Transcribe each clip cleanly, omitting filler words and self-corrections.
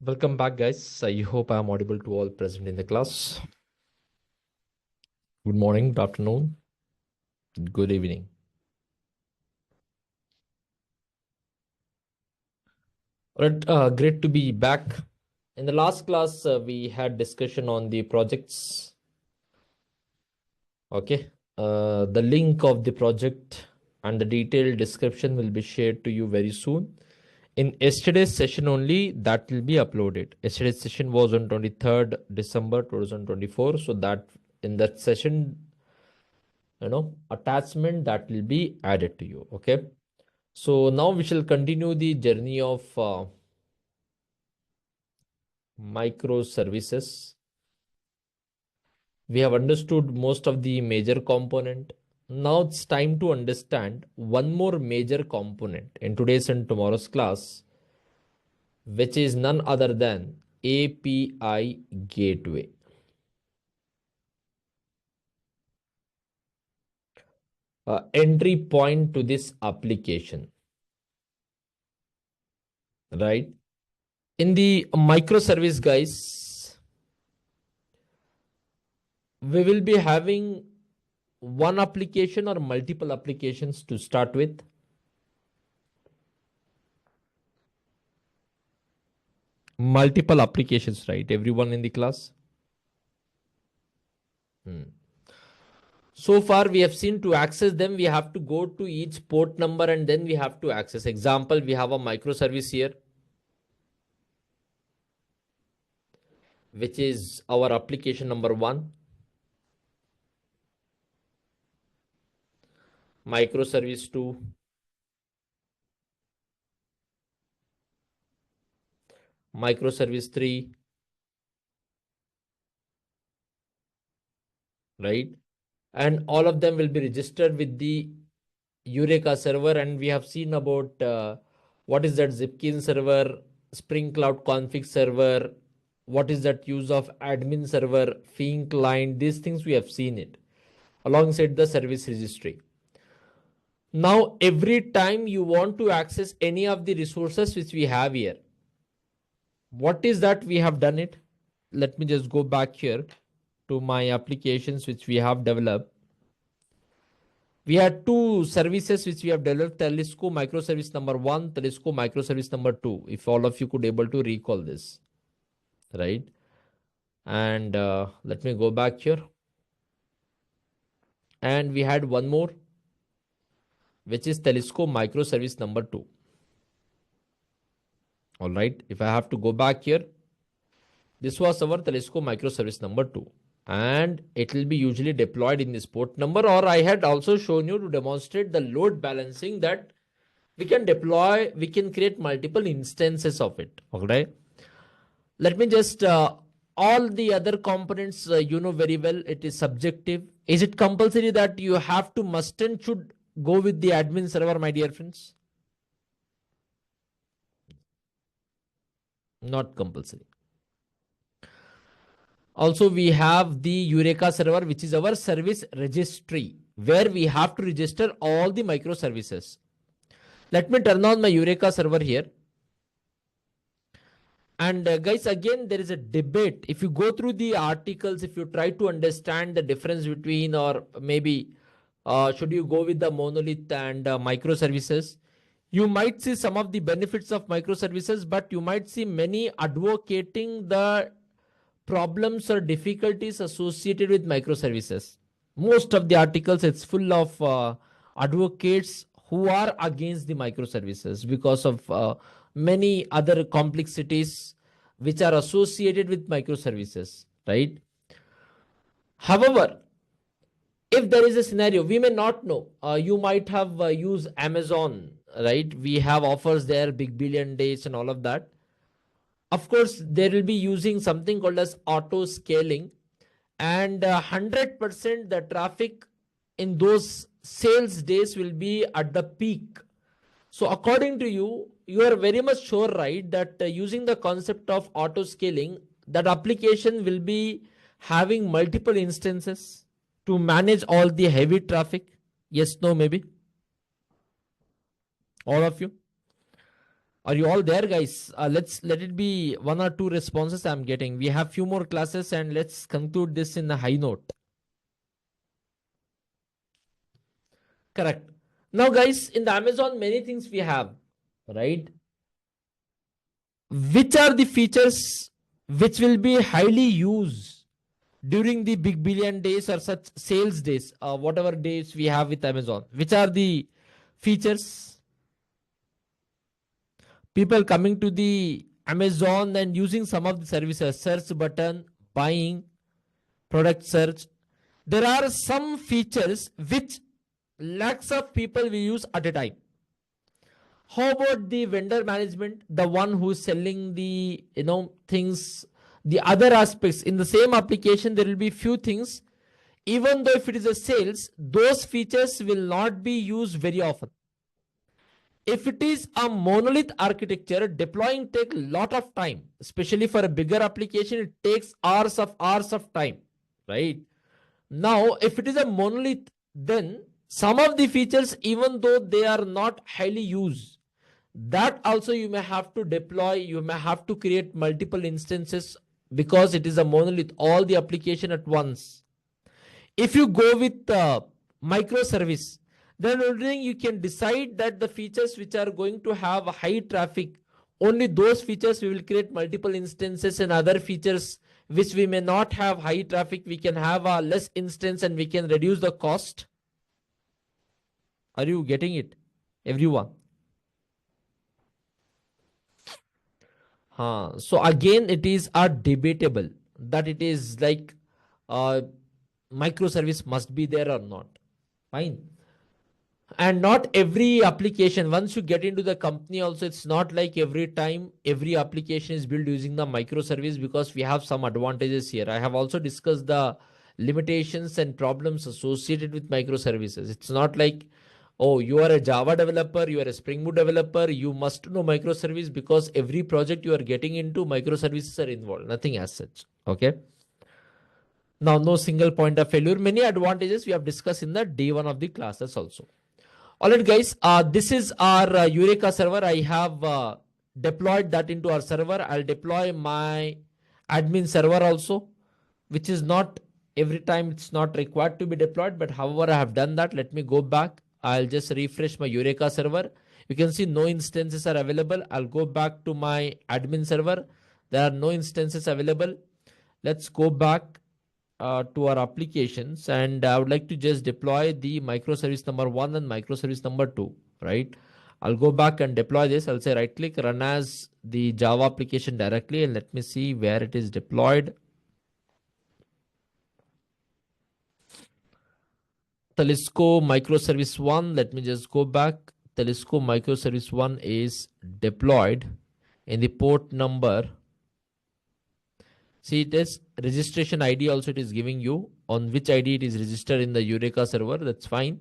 Welcome back, guys. I hope I am audible to all present in the class. Good morning, good afternoon, good evening. All right, great to be back. In the last class, we had discussion on the projects. Okay, the link of the project and the detailed description will be shared to you very soon. In yesterday's session only, that will be uploaded. Yesterday's session was on 23rd December 2024. So that in that session, attachment that will be added to you. Okay. So now we shall continue the journey of microservices. We have understood most of the major component. Now it's time to understand one more major component in today's and tomorrow's class, which is none other than API gateway. Entry point to this application, right? In the microservice, guys, we will be having one application or multiple applications to start with. Multiple applications, right? Everyone in the class. So far, we have seen to access them, we have to go to each port number and then we have to access. Example, we have a microservice here, which is our application number 1. Microservice 2. Microservice 3. Right? And all of them will be registered with the Eureka server. And we have seen about what is that Zipkin server, Spring Cloud config server, what is that use of admin server, Fing client. These things we have seen it alongside the service registry. Now, every time you want to access any of the resources which we have here, what is that we have done it? Let me just go back here to my applications which we have developed. We had two services which we have developed, Telesco microservice number 1, Telesco microservice number 2. If all of you could able to recall this, right? And let me go back here. And we had one more, which is Telesco microservice number 2. All right. If I have to go back here, this was our Telesco microservice number 2. And it will be usually deployed in this port number, or I had also shown you to demonstrate the load balancing that we can deploy, we can create multiple instances of it. Okay. Let me just, all the other components, you know very well, it is subjective. Is it compulsory that you have to must and should go with the admin server, my dear friends? Not compulsory. Also, we have the Eureka server, which is our service registry, where we have to register all the microservices. Let me turn on my Eureka server here. And guys, again, there is a debate. If you go through the articles, if you try to understand the difference between, or maybe should you go with the monolith and microservices, you might see some of the benefits of microservices, but you might see many advocating the problems or difficulties associated with microservices. Most of the articles, it's full of advocates who are against the microservices because of many other complexities which are associated with microservices, right? However, if there is a scenario, we may not know. You might have used Amazon, right? We have offers there, big billion days and all of that. Of course, they will be using something called as auto scaling, and 100% the traffic in those sales days will be at the peak. So according to you, you are very much sure, right, that using the concept of auto scaling, that application will be having multiple instances to manage all the heavy traffic? Yes, no, maybe? All of you? Are you all there, guys? Let it be one or two responses I'm getting. We have few more classes and let's conclude this in a high note. Correct. Now, guys, in the Amazon, many things we have, right? Which are the features which will be highly used during the big billion days or such sales days, whatever days we have with Amazon? Which are the features? People coming to the Amazon and using some of the services, search button, buying, product search. There are some features which lakhs of people will use at a time. How about the vendor management, the one who's selling the things, the other aspects in the same application? There will be few things. Even though if it is a sales, those features will not be used very often. If it is a monolith architecture, deploying take a lot of time, especially for a bigger application. It takes hours of time, right? Now, if it is a monolith, then some of the features, even though they are not highly used, that also you may have to deploy, you may have to create multiple instances because it is a monolith, all the application at once. If you go with microservice, then only you can decide that the features which are going to have high traffic, only those features we will create multiple instances, and other features which we may not have high traffic, we can have a less instance and we can reduce the cost. Are you getting it, everyone? So again, it is a debatable that it is like microservice must be there or not. Fine. And not every application, once you get into the company also, it's not like every time every application is built using the microservice, because we have some advantages here. I have also discussed the limitations and problems associated with microservices. It's not like, oh, you are a Java developer, you are a Spring Boot developer, you must know microservice, because every project you are getting into, microservices are involved. Nothing as such. Okay. Now, no single point of failure. Many advantages we have discussed in the day one of the classes also. All right, guys, this is our Eureka server. I have deployed that into our server. I'll deploy my admin server also, which is not every time, it's not required to be deployed, but however I have done that. Let me go back. I'll just refresh my Eureka server. You can see no instances are available. I'll go back to my admin server. There are no instances available. Let's go back to our applications, and I would like to just deploy the microservice number 1 and microservice number 2, right? I'll go back and deploy this. I'll say right click, run as the Java application directly, and let me see where it is deployed. Telesco microservice 1, let me just go back. Telesco microservice 1 is deployed in the port number. See, it is registration ID also, it is giving you on which ID it is registered in the Eureka server. That's fine.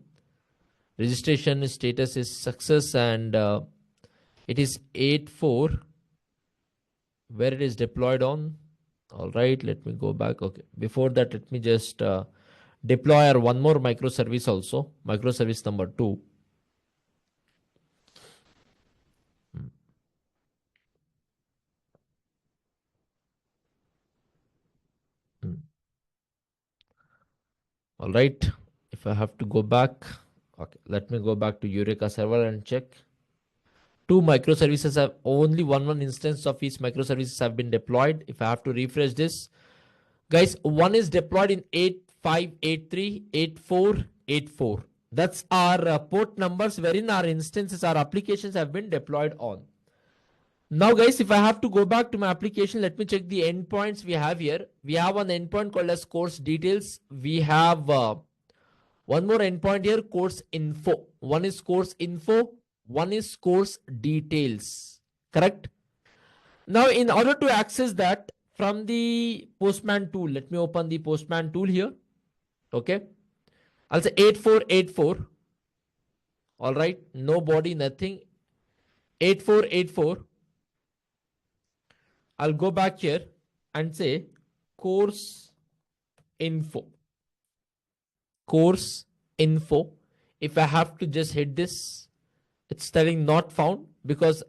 Registration status is success, and it is 8.4 where it is deployed on. All right, let me go back. Okay, before that, let me just deploy our one more microservice also, microservice number 2. All right, if I have to go back, okay, let me go back to Eureka server and check. Two microservices have only one instance of each microservices have been deployed. If I have to refresh this, guys, one is deployed in 8583 8484. That's our port numbers wherein our instances, our applications have been deployed on. Now, guys, if I have to go back to my application, let me check the endpoints we have here. We have one endpoint called as course details. We have one more endpoint here, course info. One is course info, one is course details. Correct? Now, in order to access that from the Postman tool, let me open the Postman tool here. Okay. I'll say 8484. All right. No body, nothing. 8484. I'll go back here and say course info. Course info. If I have to just hit this, it's telling not found because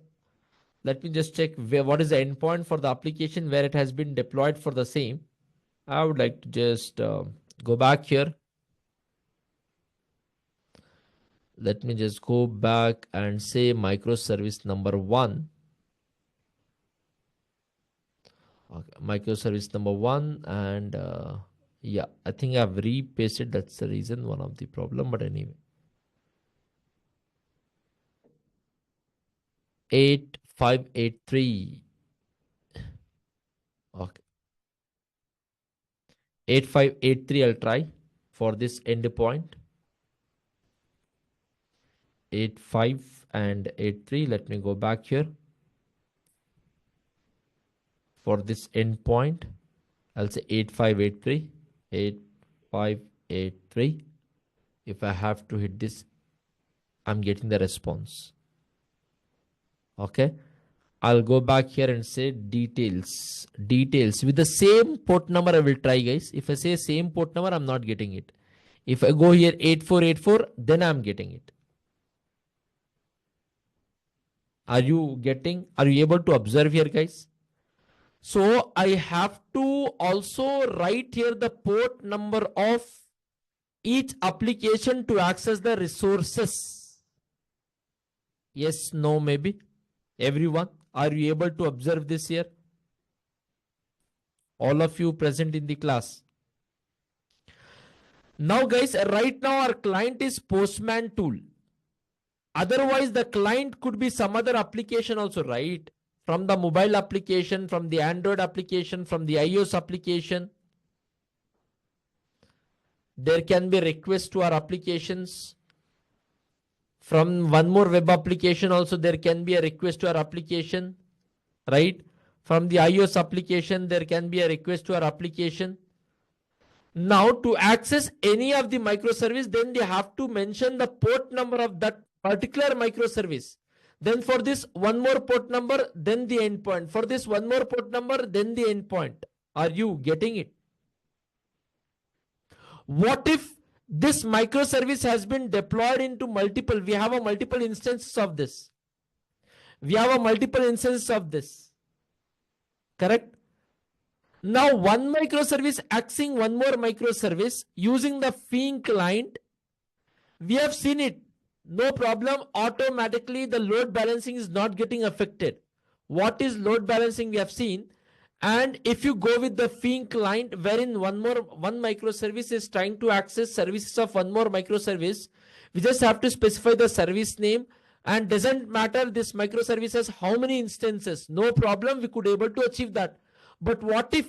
Let me just check what is the endpoint for the application where it has been deployed for the same. I would like to just go back here. Let me just go back and say microservice number 1. Okay, microservice number 1, and yeah, I think I've repasted. That's the reason, one of the problem, but anyway. 8583. Okay. 8583 I'll try for this endpoint. 85 and 83. Let me go back here. For this endpoint, I'll say 8583. 8583. If I have to hit this, I'm getting the response. Okay. I'll go back here and say details. Details. With the same port number, I will try, guys. If I say same port number, I'm not getting it. If I go here 8484, then I'm getting it. Are you able to observe here, guys? So I have to also write here the port number of each application to access the resources. Yes, no, maybe. Everyone, are you able to observe this here? All of you present in the class. Now, guys, right now our client is Postman tool. Otherwise, the client could be some other application also, right? From the mobile application, from the Android application, from the iOS application. There can be requests to our applications. From one more web application also, there can be a request to our application, right? From the iOS application, there can be a request to our application. Now, to access any of the microservice, then they have to mention the port number of that particular microservice. Then for this one more port number, then the endpoint. For this one more port number, then the endpoint. Are you getting it? What if this microservice has been deployed into multiple? We have a multiple instances of this. We have a multiple instances of this. Correct? Now, one microservice accessing one more microservice using the Fing client. We have seen it. No problem. Automatically, the load balancing is not getting affected. What is load balancing? We have seen. And if you go with the Fing client, wherein one microservice is trying to access services of one more microservice, we just have to specify the service name, and doesn't matter this microservice has how many instances. No problem. We could able to achieve that. But what if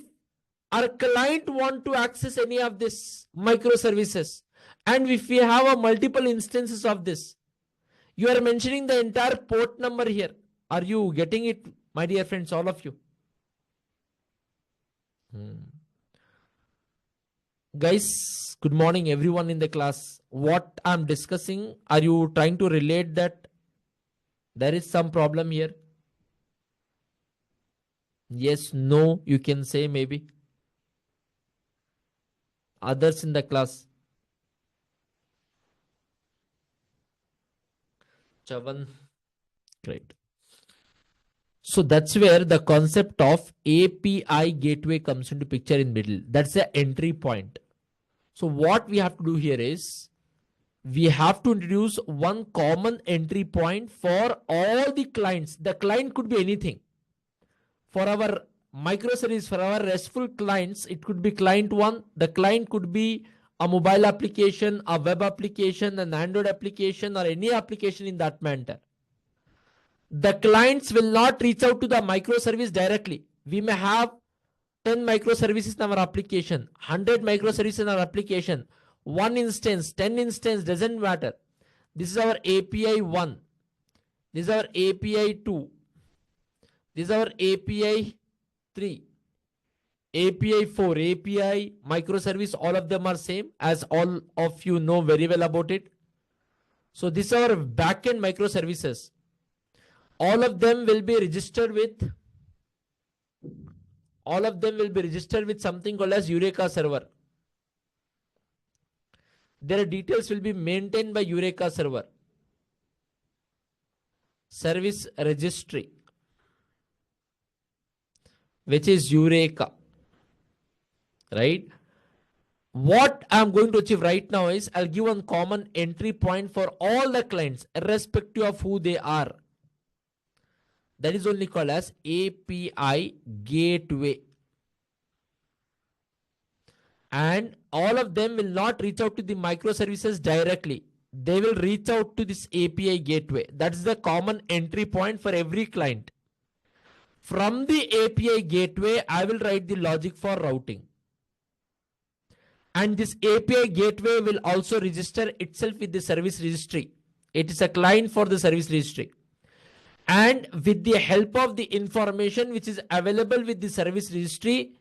our client want to access any of this microservices? And if we have a multiple instances of this, you are mentioning the entire port number here. Are you getting it, my dear friends, all of you? Guys, good morning, everyone in the class. What I'm discussing, are you trying to relate that there is some problem here? Yes, no, you can say maybe. Others in the class. Chavan. Great. So that's where the concept of API gateway comes into picture in middle. That's the entry point. So what we have to do here is we have to introduce one common entry point for all the clients. The client could be anything. For our microservice, for our RESTful clients, it could be client 1. The client could be a mobile application, a web application, an Android application, or any application in that manner. The clients will not reach out to the microservice directly. We may have 10 microservices in our application, 100 microservices in our application, 1 instance, 10 instance, doesn't matter. This is our API 1. This is our API 2. This is our API 3. API 4, API, microservice, all of them are same, as all of you know very well about it. So this is our backend microservices. All of them will be registered with something called as Eureka server. Their details will be maintained by Eureka server. Service registry. which is Eureka, right? What I'm going to achieve right now is I'll give one common entry point for all the clients, irrespective of who they are. That is only called as API gateway. And all of them will not reach out to the microservices directly. They will reach out to this API gateway. That's the common entry point for every client. From the API gateway, I will write the logic for routing. And this API gateway will also register itself with the service registry. It is a client for the service registry. And with the help of the information which is available with the service registry,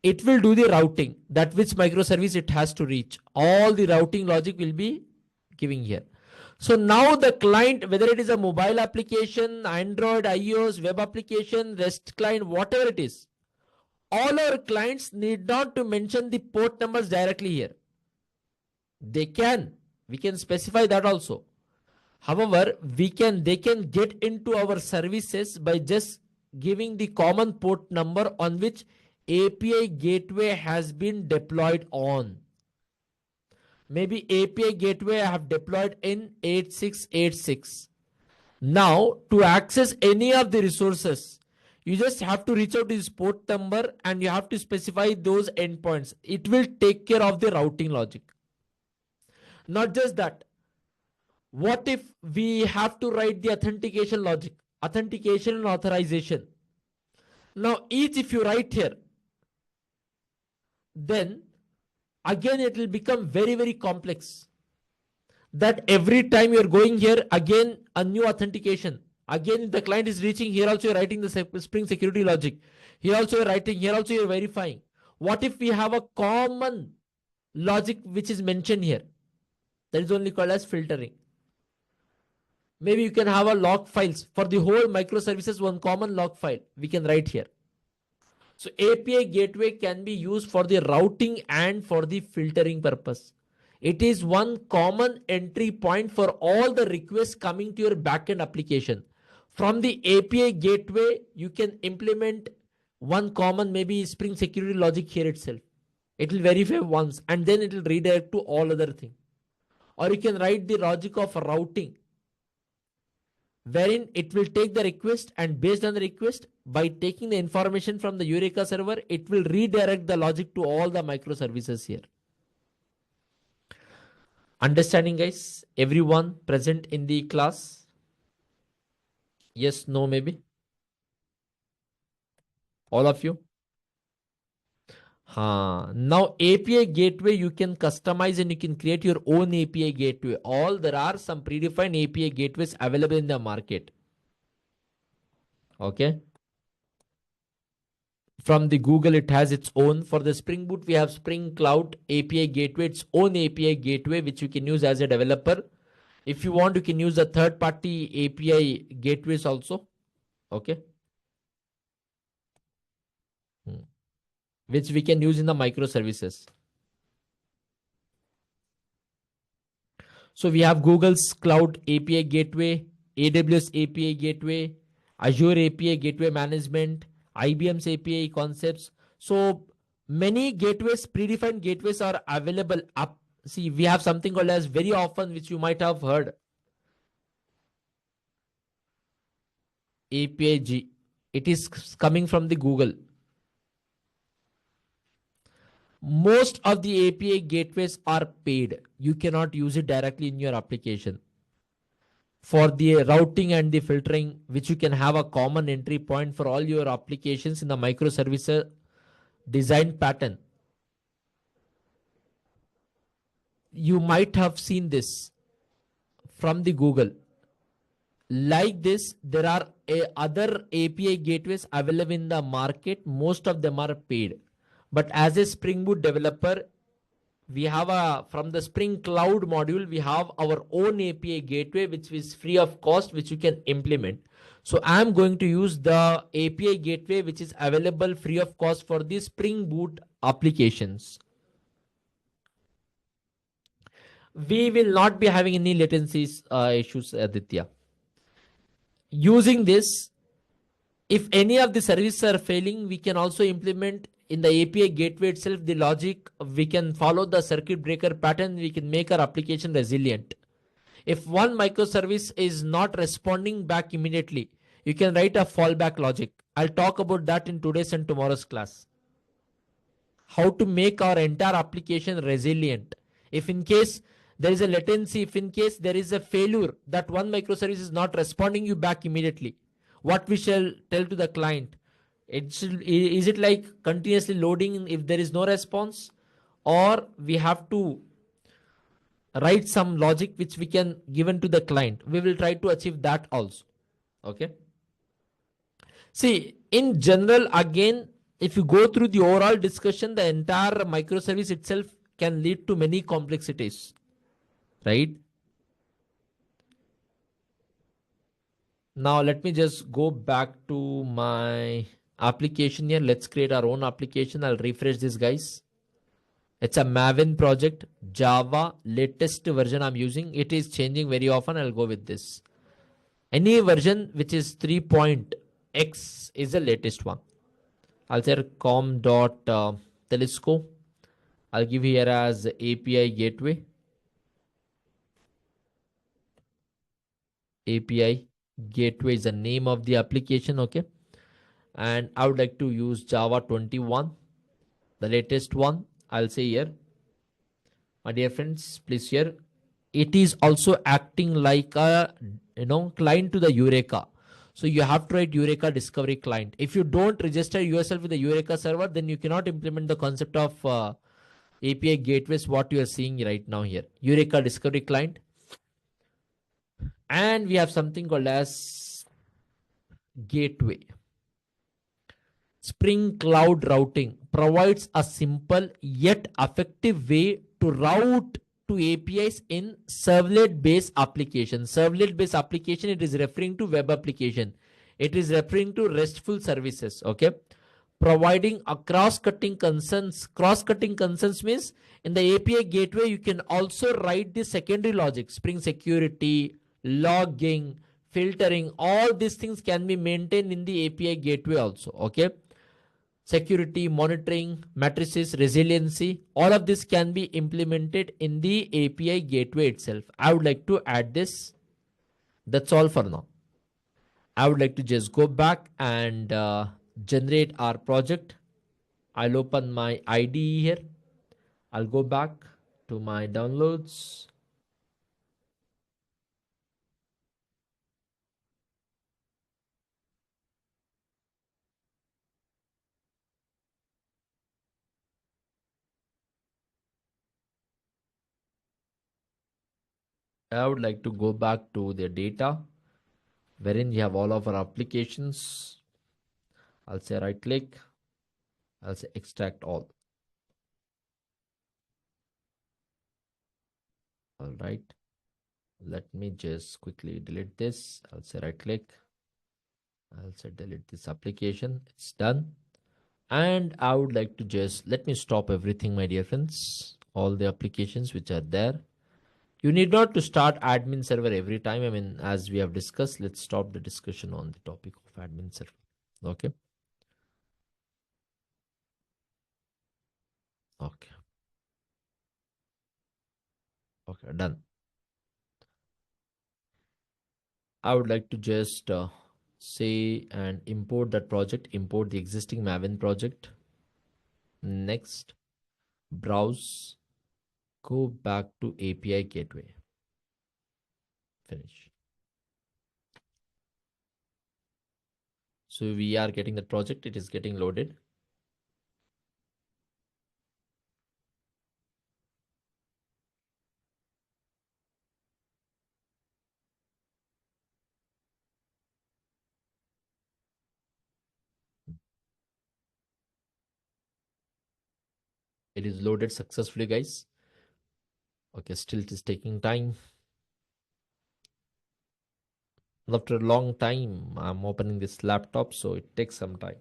it will do the routing, that which microservice it has to reach. All the routing logic will be giving here. So now the client, whether it is a mobile application, Android, iOS, web application, REST client, whatever it is, all our clients need not to mention the port numbers directly here. We can specify that also. However, they can get into our services by just giving the common port number on which API gateway has been deployed on. Maybe API gateway I have deployed in 8686. Now, to access any of the resources, you just have to reach out to this port number and you have to specify those endpoints. It will take care of the routing logic. Not just that. What if we have to write the authentication logic, authentication and authorization? Now, each if you write here, then again it will become very, very complex. That every time you're going here, again a new authentication. Again, the client is reaching, here also you're writing the Spring security logic. Here also you're writing, here also you're verifying. What if we have a common logic which is mentioned here? That is only called as filtering. Maybe you can have a log files for the whole microservices, one common log file we can write here. So API gateway can be used for the routing and for the filtering purpose. It is one common entry point for all the requests coming to your backend application. From the API gateway, you can implement one common maybe Spring security logic here itself. It will verify once and then it will redirect to all other things. Or you can write the logic of routing, wherein it will take the request and based on the request, by taking the information from the Eureka server, it will redirect the logic to all the microservices here. Understanding, guys? Everyone present in the class? Yes, no, maybe? All of you? Now API gateway you can customize and you can create your own API gateway. There are some predefined API gateways available in the market. Okay. From the Google, it has its own. For the Spring Boot, we have Spring Cloud API gateway, its own API gateway, which you can use as a developer. If you want, you can use the third-party API gateways also. Okay. Which we can use in the microservices. So we have Google's Cloud API Gateway, AWS API Gateway, Azure API Gateway Management, IBM's API concepts. So many gateways, predefined gateways are available up. See, we have something called as very often, which you might have heard. API-G. It is coming from the Google. Most of the API gateways are paid. You cannot use it directly in your application. For the routing and the filtering, which you can have a common entry point for all your applications in the microservice design pattern. You might have seen this from the Google. Like this, there are other API gateways available in the market. Most of them are paid. But as a Spring Boot developer, we have from the Spring Cloud module, we have our own API gateway, which is free of cost, which you can implement. So I'm going to use the API gateway, which is available free of cost for the Spring Boot applications. We will not be having any latency issues, Aditya. Using this, If any of the services are failing, we can also implement in the API gateway itself the logic. We can follow the circuit breaker pattern. We can make our application resilient. If one microservice is not responding back immediately, you can write a fallback logic. I'll talk about that in today's and tomorrow's class. How to make our entire application resilient. If in case there is a latency, if in case there is a failure that one microservice is not responding you back immediately, what we shall tell to the client? Is it like continuously loading if there is no response, or we have to write some logic which we can given to the client? We will try to achieve that also. Okay. See, in general, again, if you go through the overall discussion, the entire microservice itself can lead to many complexities, right? Now, let me just go back to my application here. Let's create our own application. I'll refresh this, guys. It's a Maven project, Java, latest version I'm using. It is changing very often. I'll go with this. Any version which is 3.x is the latest one. I'll say com.telescope. I'll give here as API gateway. API gateway is the name of the application. Okay. And I would like to use Java 21, the latest one. I'll say here, my dear friends, please here. It is also acting like a client to the Eureka. So you have to write Eureka Discovery Client. If you don't register yourself with the Eureka server, then you cannot implement the concept of API gateways, what you are seeing right now here. Eureka Discovery Client. And we have something called as gateway. Spring Cloud Routing provides a simple yet effective way to route to APIs in servlet-based application. Servlet-based application, it is referring to web application. It is referring to RESTful services. Okay. Providing a cross-cutting concerns. Cross-cutting concerns means in the API gateway, you can also write the secondary logic, Spring Security, logging, filtering. All these things can be maintained in the API gateway also. Okay. Security, monitoring, matrices, resiliency, all of this can be implemented in the API gateway itself. I would like to add this. That's all for now. I would like to just go back and generate our project. I'll open my IDE here. I'll go back to my downloads. I would like to go back to the data wherein you have all of our applications. I'll say right click. I'll say extract all. All right. Let me just quickly delete this. I'll say right click. I'll say delete this application. It's done. And I would like to just let me stop everything, my dear friends. All the applications which are there. You need not to start admin server every time. I mean, as we have discussed, let's stop the discussion on the topic of admin server. Okay. Okay. Okay. Done. I would like to just say and import that project, import the existing Maven project. Next, browse, go back to API gateway. Finish. So we are getting the project. It is getting loaded. It is loaded successfully, guys. Okay, still it is taking time. After a long time, I'm opening this laptop, so it takes some time.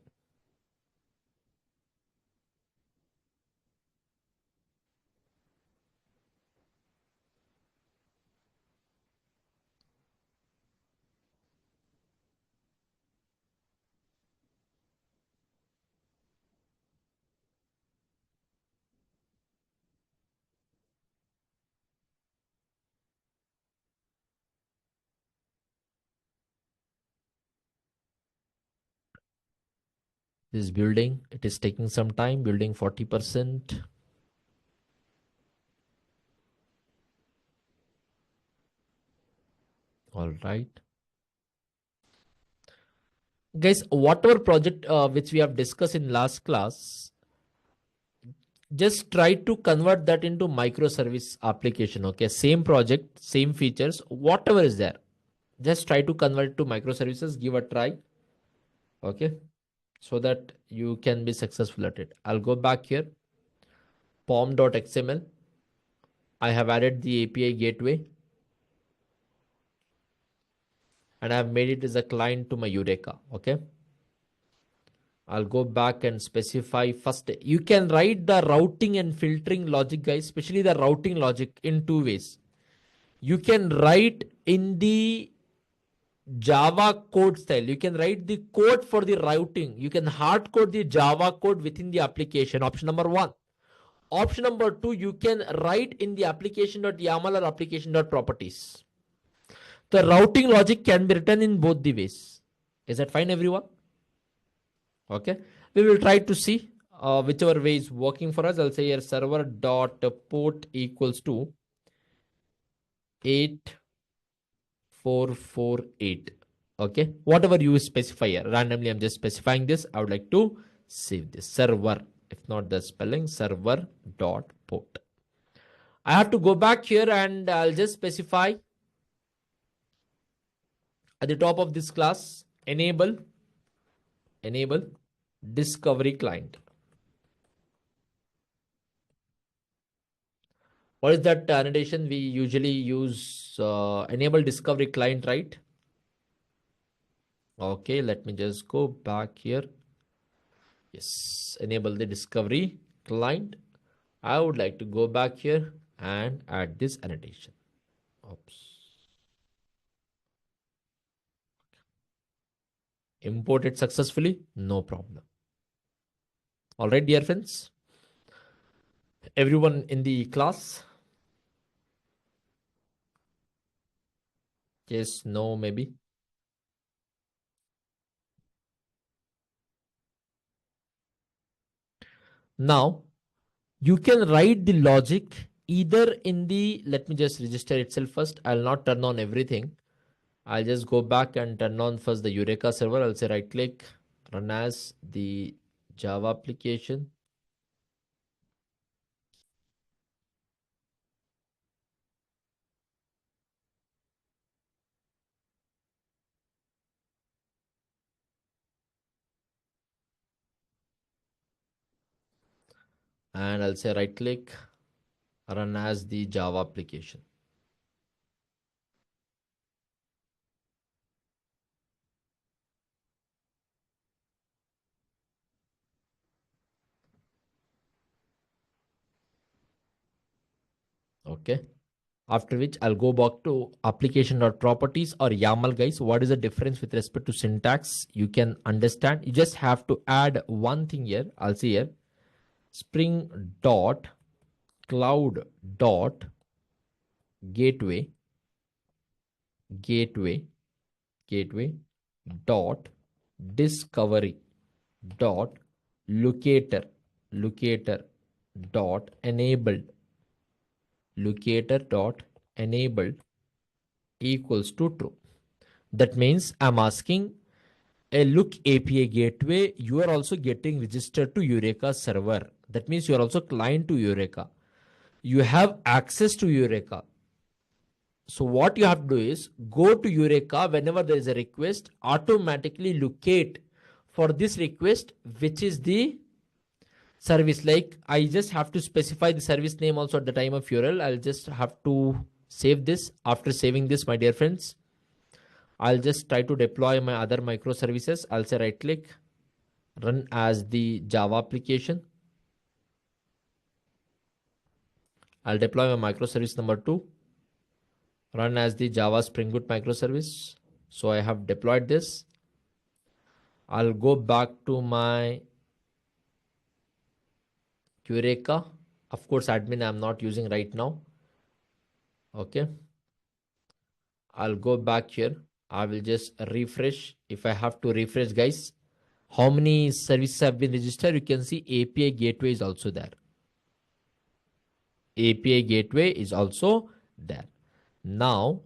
This building, it is taking some time, building 40%. All right. Guys, whatever project which we have discussed in last class, just try to convert that into microservice application. Okay, same project, same features, whatever is there, just try to convert it to microservices, give a try. Okay, so that you can be successful at it. I'll go back here, pom.xml. I have added the API gateway and I've made it as a client to my Eureka. Okay, I'll go back and specify first. You can write the routing and filtering logic, guys, especially the routing logic, in two ways. You can write in the Java code style. You can write the code for the routing. You can hard code the Java code within the application. Option number one. Option number two, you can write in the application.yaml or application.properties. The routing logic can be written in both the ways. Is that fine, everyone? Okay. We will try to see whichever way is working for us. I'll say here server dot port equals to 8448. Okay, whatever you specify here, randomly I'm just specifying this. I would like to save this server, if not the spelling, server dot port. I have to go back here and I'll just specify at the top of this class, enable discovery client. What is that annotation? We usually use enable discovery client, right? Okay, let me just go back here. Yes, enable the discovery client. I would like to go back here and add this annotation. Oops. Import it successfully, no problem. All right, dear friends. Everyone in the class? Yes, no, maybe. Now, you can write the logic either in the, let me just register itself first. I'll not turn on everything. I'll just go back and turn on first the Eureka server. I'll say right click, run as the Java application. And I'll say right click, run as the Java application. Okay. After which I'll go back to application.properties or YAML, guys. What is the difference with respect to syntax? You can understand. You just have to add one thing here. I'll see here. Spring dot cloud dot gateway dot discovery dot locator dot enabled equals to true. That means I'm asking a look API gateway. You are also getting registered to Eureka server. That means you are also client to Eureka. You have access to Eureka. So what you have to do is go to Eureka whenever there is a request, automatically locate for this request, which is the service. Like I just have to specify the service name also at the time of URL. I'll just have to save this. After saving this, my dear friends, I'll just try to deploy my other microservices. I'll say right click, run as the Java application. I'll deploy my microservice number 2, run as the Java Spring Boot microservice. So I have deployed this. I'll go back to my Eureka. Of course, admin I'm not using right now. Okay. I'll go back here. I will just refresh. If I have to refresh, guys, How many services have been registered? You can see API gateway is also there. API gateway is also there. Now,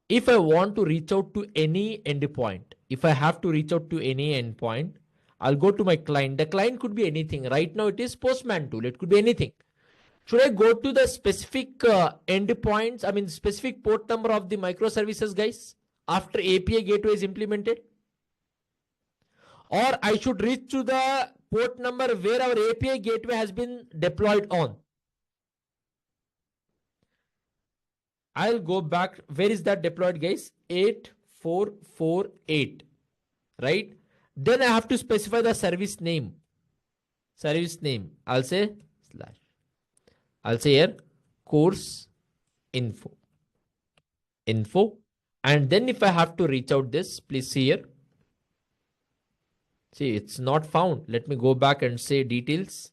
if I want to reach out to any endpoint, if I have to reach out to any endpoint, I'll go to my client. The client could be anything. Right now it is Postman tool. It could be anything. Should I go to the specific endpoints, I mean specific port number of the microservices, guys, after API gateway is implemented? Or I should reach to the port number where our API gateway has been deployed on? I'll go back. Where is that deployed, guys? 8448, right? Then I have to specify the service name. Service name. I'll say slash. I'll say here course info. Info. And then if I have to reach out this, please see here. See, it's not found. Let me go back and say details.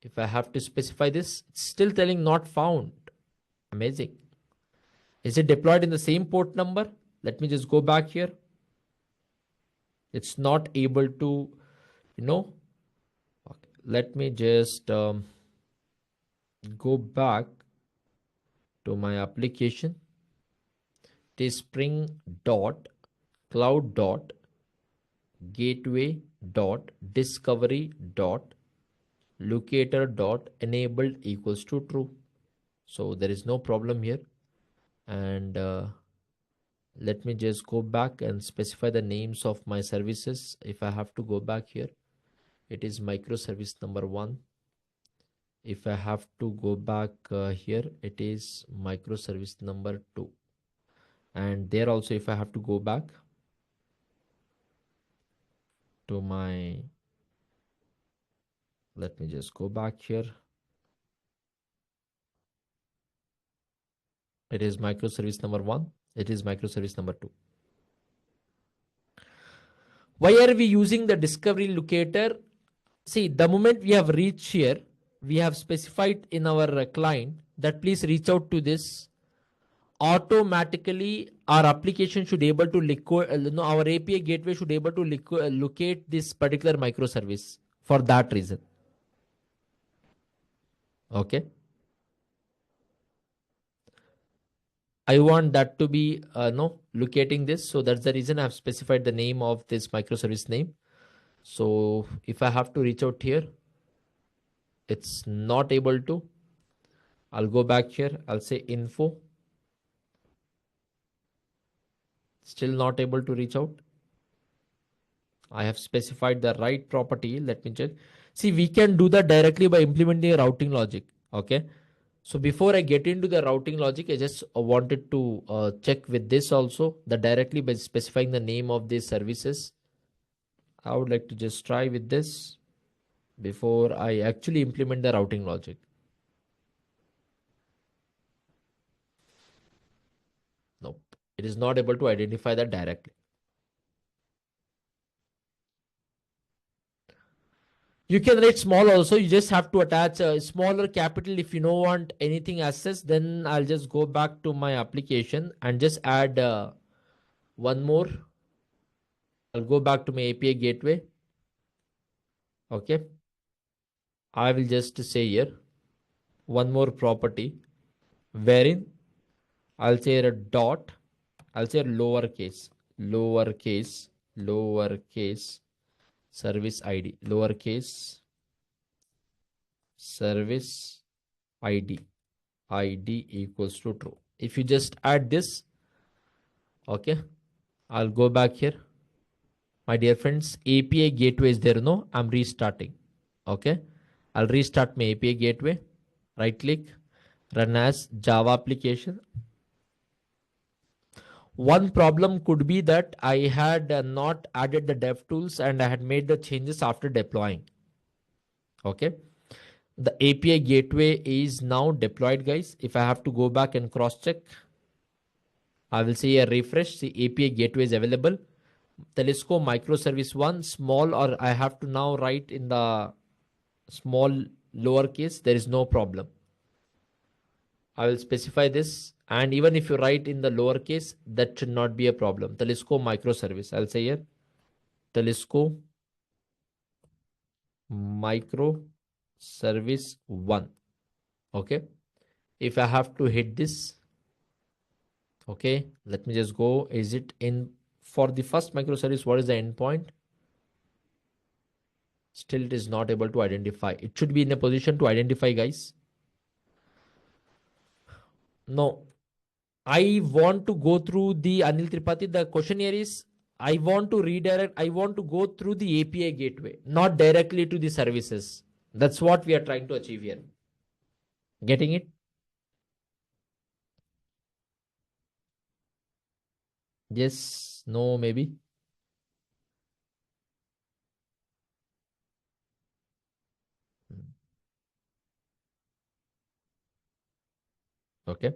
If I have to specify this, it's still telling not found. Amazing. Is it deployed in the same port number? Let me just go back here. It's not able to, okay. Let me just go back to my application. It is spring dot cloud dot gateway dot discovery dot locator dot enabled equals to true. So there is no problem here. And let me just go back and specify the names of my services. If I have to go back here, it is microservice number 1. If I have to go back here, it is microservice number 2. And there also, if I have to go back to my, let me just go back here. It is microservice number 1. It is microservice number 2. Why are we using the discovery locator? See, the moment we have reached here, we have specified in our client that please reach out to this. Automatically, our application should be able to our API gateway should be able to locate this particular microservice for that reason. Okay. I want that to be locating this. So that's the reason I've specified the name of this microservice name. So if I have to reach out here, it's not able to. I'll go back here. I'll say info. Still not able to reach out. I have specified the right property. Let me check. See, we can do that directly by implementing a routing logic. Okay. So before I get into the routing logic, I just wanted to check with this also, that directly by specifying the name of these services. I would like to just try with this before I actually implement the routing logic. Nope, it is not able to identify that directly. You can write small also. You just have to attach a smaller capital. If you don't want anything as such, then I'll just go back to my application and just add one more. I'll go back to my API gateway. Okay. I will just say here one more property wherein I'll say a dot. I'll say lowercase service ID, lowercase service ID equals to true. If you just add this, okay, I'll go back here. My dear friends, API gateway is there. No, I'm restarting. Okay, I'll restart my API gateway. Right click, run as Java application. One problem could be that I had not added the dev tools and I had made the changes after deploying. Okay. The API gateway is now deployed, guys. If I have to go back and cross check, I will see a refresh. The API gateway is available. Telescope microservice 1 small, or I have to now write in the small lowercase. There is no problem. I will specify this. And even if you write in the lowercase, that should not be a problem. Telescope microservice. I'll say here, telescope microservice 1. Okay. If I have to hit this, okay, let me just go. Is it in for the first microservice? What is the endpoint? Still, it is not able to identify. It should be in a position to identify, guys. No, I want to go through the Anil Tripathi. The question here is, I want to redirect. I want to go through the API gateway, not directly to the services. That's what we are trying to achieve here. Getting it? Yes, no, maybe. Okay.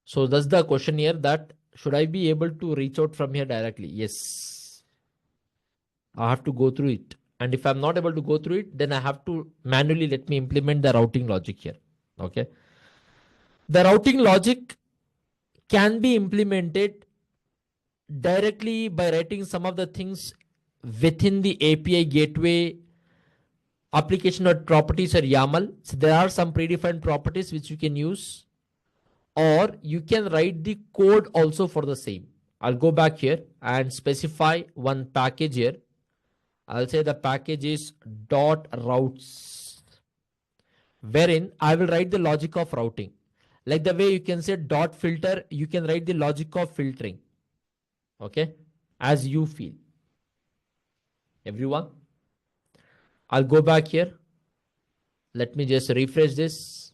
So that's the question here, that should I be able to reach out from here directly? Yes. I have to go through it. And if I'm not able to go through it, then I have to manually let me implement the routing logic here. Okay. The routing logic can be implemented directly by writing some of the things within the API gateway application or properties or YAML. So there are some predefined properties which you can use, or you can write the code also for the same. I'll go back here and specify one package here. I'll say the package is dot routes, wherein I will write the logic of routing. Like the way you can say dot filter, you can write the logic of filtering. Okay, as you feel. Everyone, I'll go back here. Let me just refresh this.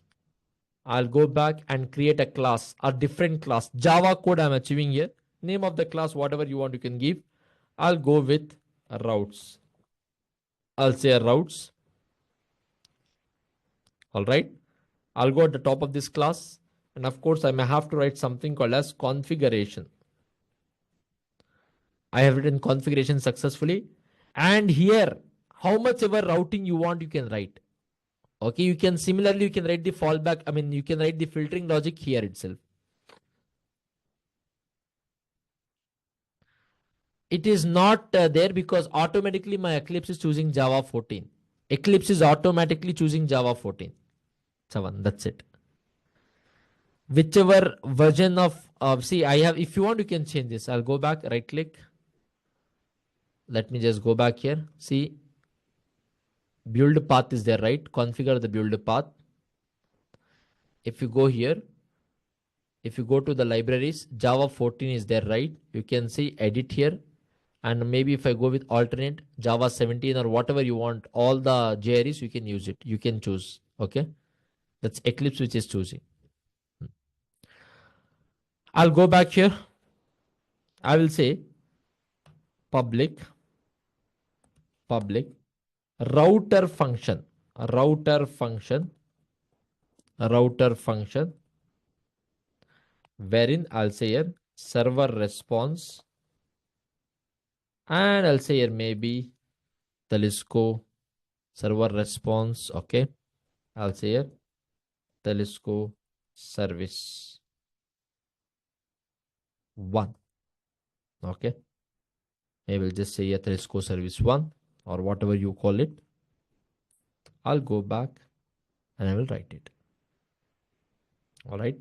I'll go back and create a class, a different class. Java code I'm achieving here. Name of the class, whatever you want, you can give. I'll go with routes. I'll say routes. All right. I'll go at the top of this class. And of course, I may have to write something called as configuration. I have written configuration successfully. And here, how much ever routing you want, you can write. Okay, you can similarly, you can write the fallback. I mean, you can write the filtering logic here itself. It is not there because automatically my Eclipse is choosing Java 14. Eclipse is automatically choosing Java 14. 7, that's it. Whichever version of, see, I have, if you want, you can change this. I'll go back, right click. Let me just go back here. See, build path is there, right? Configure the build path. If you go here, if you go to the libraries, Java 14 is there, right? You can see edit here. And maybe if I go with alternate Java 17 or whatever you want, all the JREs, you can use it. You can choose. Okay. That's Eclipse which is choosing. I'll go back here. I will say public router function, wherein I'll say here server response, and I'll say here maybe telescope server response. Okay. I'll say here telescope service 1. Okay. I will just say telescope service 1 or whatever you call it. I'll go back and I will write it. All right.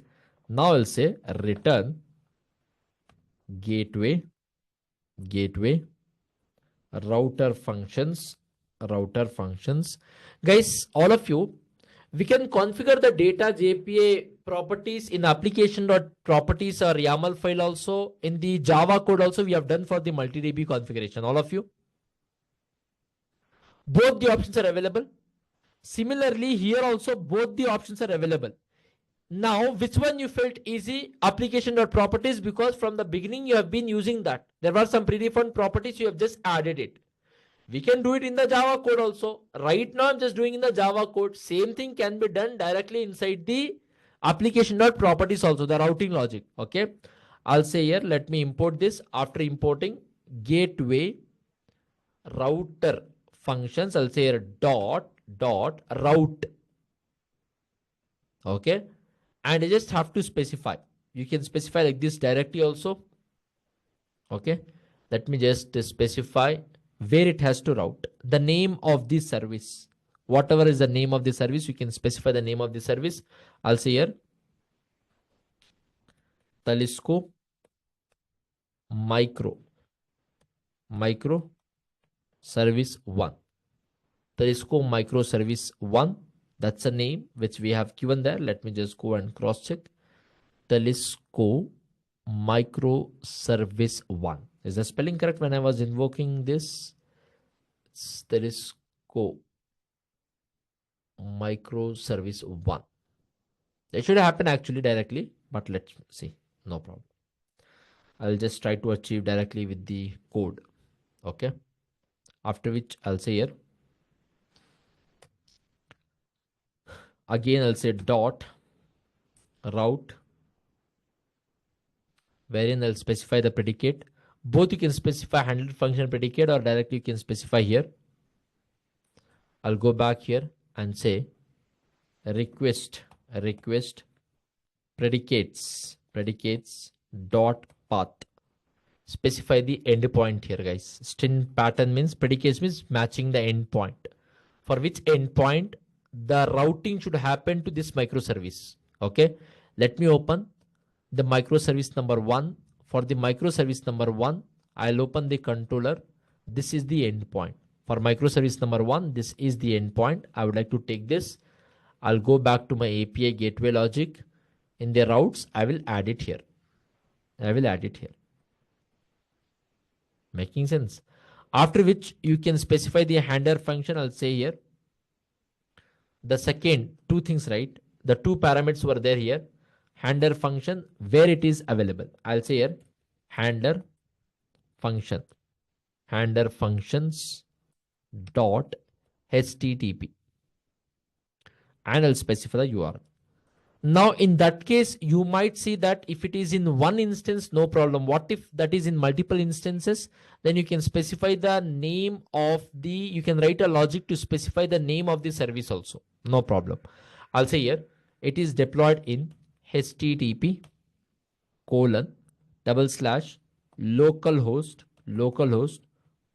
Now I'll say return gateway router functions. Guys, all of you, we can configure the data JPA properties in application.properties or YAML file also. In the Java code also we have done for the multi-DB configuration. All of you, both the options are available. Similarly, here also both the options are available. Now, which one you felt easy? Application.properties, because from the beginning you have been using that. There were some predefined properties, you have just added it. We can do it in the Java code also. Right now I'm just doing in the Java code. Same thing can be done directly inside the application.properties also, the routing logic. Okay. I'll say here, let me import this. After importing gateway router functions, I'll say here dot route. Okay. And you just have to specify. You can specify like this directly also. Okay, let me just specify where it has to route the name of the service. Whatever is the name of the service, you can specify the name of the service. I'll say here telescope micro micro service 1. Telescope microservice 1. That's a name which we have given there. Let me just go and cross check. Telescope microservice 1. Is the spelling correct when I was invoking this? It's Telescope microservice 1. It should happen actually directly, but let's see. No problem. I'll just try to achieve directly with the code. Okay. After which I'll say here. Again, I'll say dot route, wherein I'll specify the predicate. Both you can specify handled function predicate or directly you can specify here. I'll go back here and say request predicates dot path. Specify the endpoint here, guys. String pattern means predicates means matching the endpoint. For which endpoint the routing should happen to this microservice. Okay, let me open the microservice number 1. For the microservice number 1, I'll open the controller. This is the endpoint. For microservice number 1, this is the endpoint. I would like to take this. I'll go back to my API gateway logic. In the routes, I will add it here. Making sense? After which you can specify the handler function. I'll say here the second two things, right? The two parameters were there here. Handler function where it is available. I'll say here handler function, handler functions dot http, and I'll specify the URL. Now in that case, you might see that if it is in one instance, no problem. What if that is in multiple instances? Then you can specify the name of the, you can write a logic to specify the name of the service also. No problem. I'll say here, it is deployed in http colon double slash localhost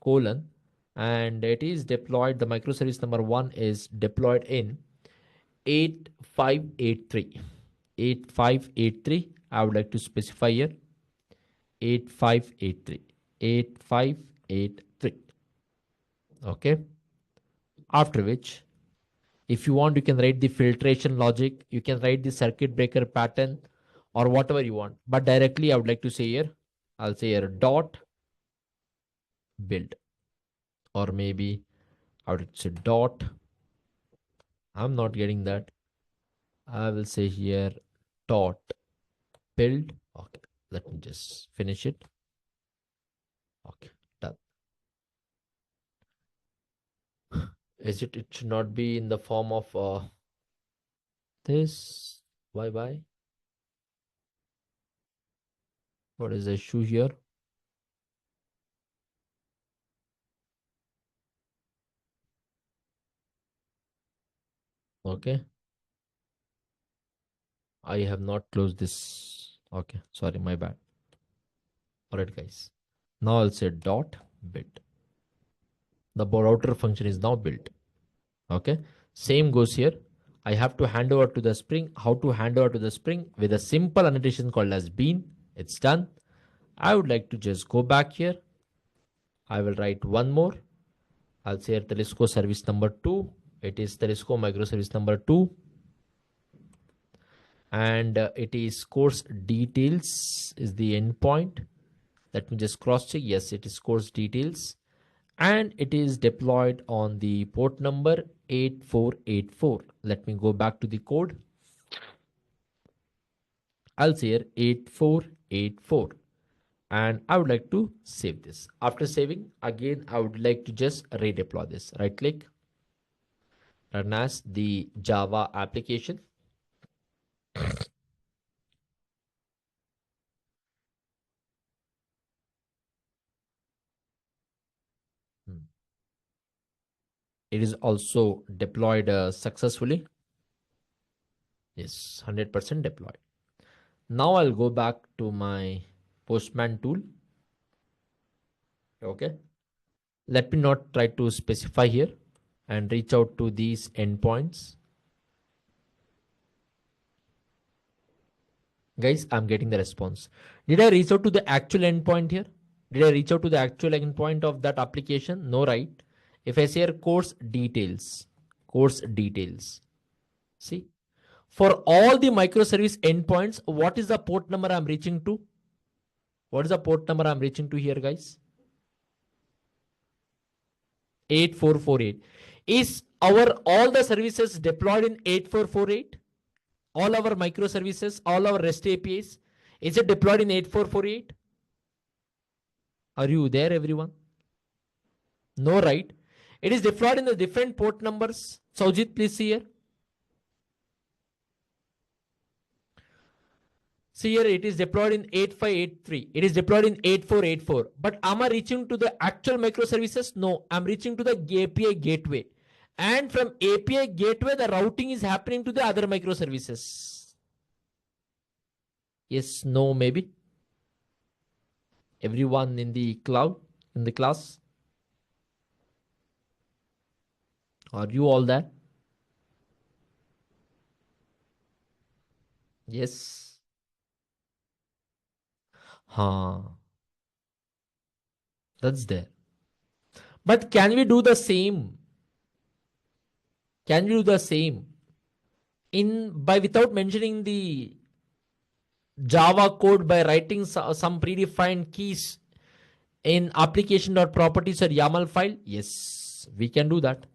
colon, and it is deployed, the microservice number 1 is deployed in 8583. I would like to specify here 8583. Okay. After which, if you want, you can write the filtration logic, you can write the circuit breaker pattern or whatever you want. But directly I would like to say here, I'll say here dot build, or maybe I would say dot, I'm not getting that. I will say here dot build. Okay, let me just finish it. Okay, done. Is it? It should not be in the form of this. Why? What is the issue here? Okay, I have not closed this. Okay, sorry, my bad. All right, guys. Now I'll say dot build. The router function is now built. Okay, same goes here. I have to hand over to the Spring. How to hand over to the Spring? With a simple annotation called as bean. It's done. I would like to just go back here. I will write one more. I'll say telescope service number 2. It is telescope microservice number 2. And it is course details is the endpoint. Let me just cross check. Yes, it is course details. And it is deployed on the port number 8484. Let me go back to the code. I'll say here 8484. And I would like to save this. After saving, again, I would like to just redeploy this. Right click, run as the Java application. It is also deployed successfully. Yes, 100% deployed. Now I'll go back to my Postman tool. Okay. Let me not try to specify here and reach out to these endpoints. Guys, I'm getting the response. Did I reach out to the actual endpoint here? Did I reach out to the actual endpoint of that application? No, right? If I say here course details, see, for all the microservice endpoints, what is the port number I'm reaching to? What is the port number I'm reaching to here, guys? 8448. Is our all the services deployed in 8448? All our microservices, all our REST APIs, is it deployed in 8448? Are you there, everyone? No, right? It is deployed in the different port numbers. Saujit, please see here. See here, it is deployed in 8583. It is deployed in 8484. But am I reaching to the actual microservices? No, I'm reaching to the API gateway. And from API gateway, the routing is happening to the other microservices. Yes, no, maybe. Everyone in the cloud, in the class? Are you all there? Yes. That's there. But can we do the same? Can we do the same by without mentioning the Java code by writing some predefined keys in application.properties or YAML file? Yes, we can do that.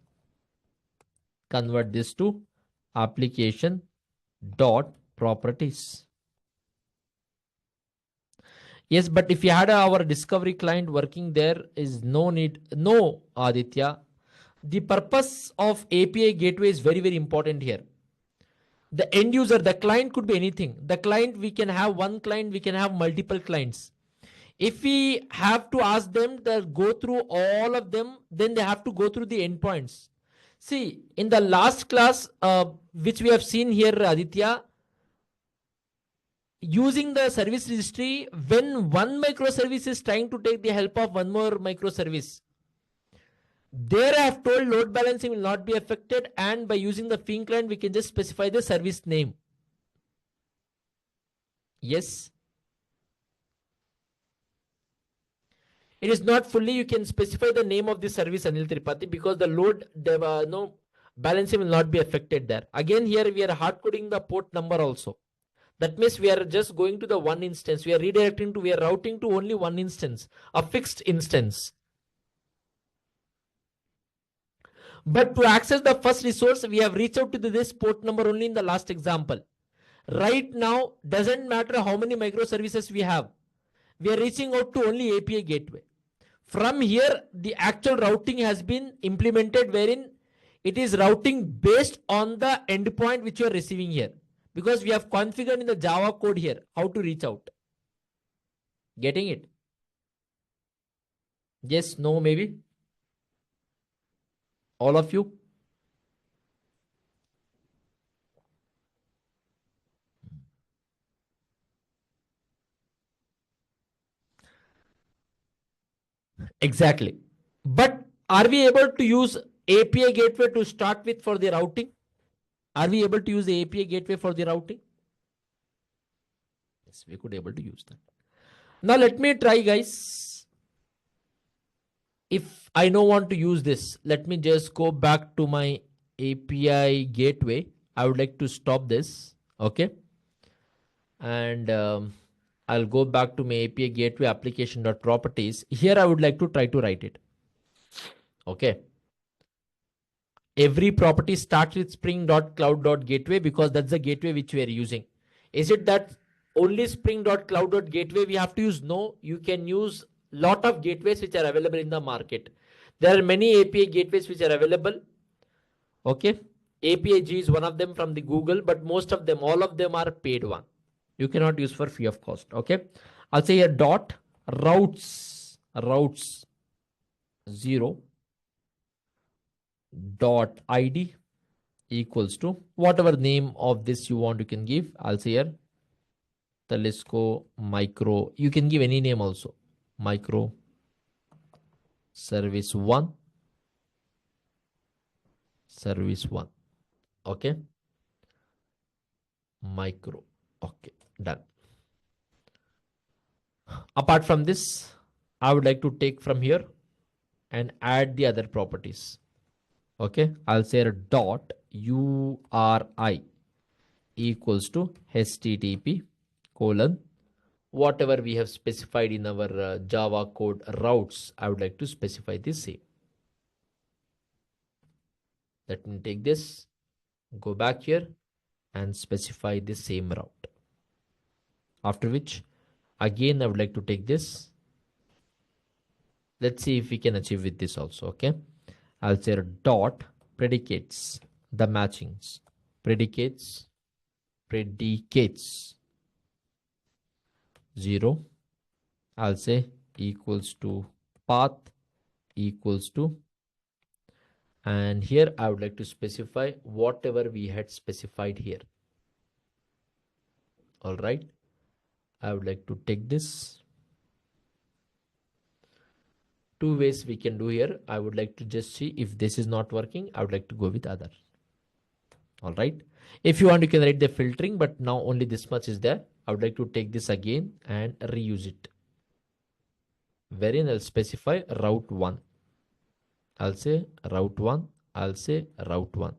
Convert this to application.properties. Yes, but if you had our discovery client working, there is no need. No, Aditya. The purpose of API gateway is very, very important here. The end user, the client could be anything. The client, we can have one client, we can have multiple clients. If we have to ask them to go through all of them, then they have to go through the endpoints. See, in the last class, which we have seen here, Aditya, using the service registry, when one microservice is trying to take the help of one more microservice, there I have told load balancing will not be affected, and by using the Fin client, we can just specify the service name. Yes. It is not fully, you can specify the name of the service, Anil Tripathi, because the load balancing will not be affected there. Again, here we are hard coding the port number also. That means we are just going to the one instance. We are redirecting to, we are routing to only one instance, a fixed instance. But to access the first resource, we have reached out to this port number only in the last example. Right now, doesn't matter how many microservices we have. We are reaching out to only API gateway. From here, the actual routing has been implemented, wherein it is routing based on the endpoint which you are receiving here. Because we have configured in the Java code here how to reach out. Getting it? Yes, no, maybe. All of you? Exactly. But are we able to use API gateway to start with for the routing? Are we able to use the API gateway for the routing? Yes, we could able to use that. Now let me try, guys. If I don't want to use this, let me just go back to my API gateway. I would like to stop this. Okay. And I'll go back to my API gateway application.properties. Here I would like to try to write it. Okay. Every property starts with spring.cloud.gateway because that's the gateway which we are using. Is it that only spring.cloud.gateway we have to use? No, you can use lot of gateways which are available in the market. There are many API gateways which are available. Okay. API-G is one of them from the Google, but most of them, all of them are paid one. You cannot use for free of cost. Okay. I'll say here dot routes 0 dot id equals to whatever name of this you want, you can give. I'll say here telescope micro. You can give any name also. Micro service 1, service 1. Okay. Micro. Okay. Done. Apart from this, I would like to take from here and add the other properties. Okay. I'll say a dot URI equals to HTTP colon whatever we have specified in our Java code routes. I would like to specify the same. Let me take this, go back here and specify the same route. After which, again, I would like to take this. Let's see if we can achieve with this also. Okay. I'll say dot predicates the matchings. Predicates 0. I'll say equals to path equals to, and here I would like to specify whatever we had specified here. All right. I would like to take this. Two ways we can do here. I would like to just see if this is not working. I would like to go with other. All right. If you want, you can write the filtering, but now only this much is there. I would like to take this again and reuse it. Wherein I'll specify route 1. I'll say route 1. I'll say route 1.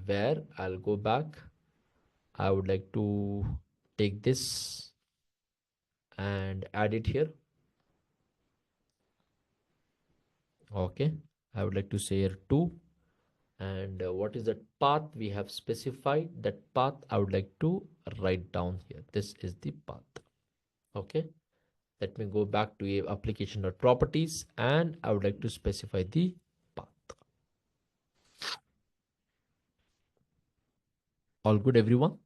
Where I'll go back. I would like to take this and add it here. Okay. I would like to say here 2. And what is that path we have specified? That path I would like to write down here. This is the path. Okay. Let me go back to application.properties and I would like to specify the path. All good, everyone?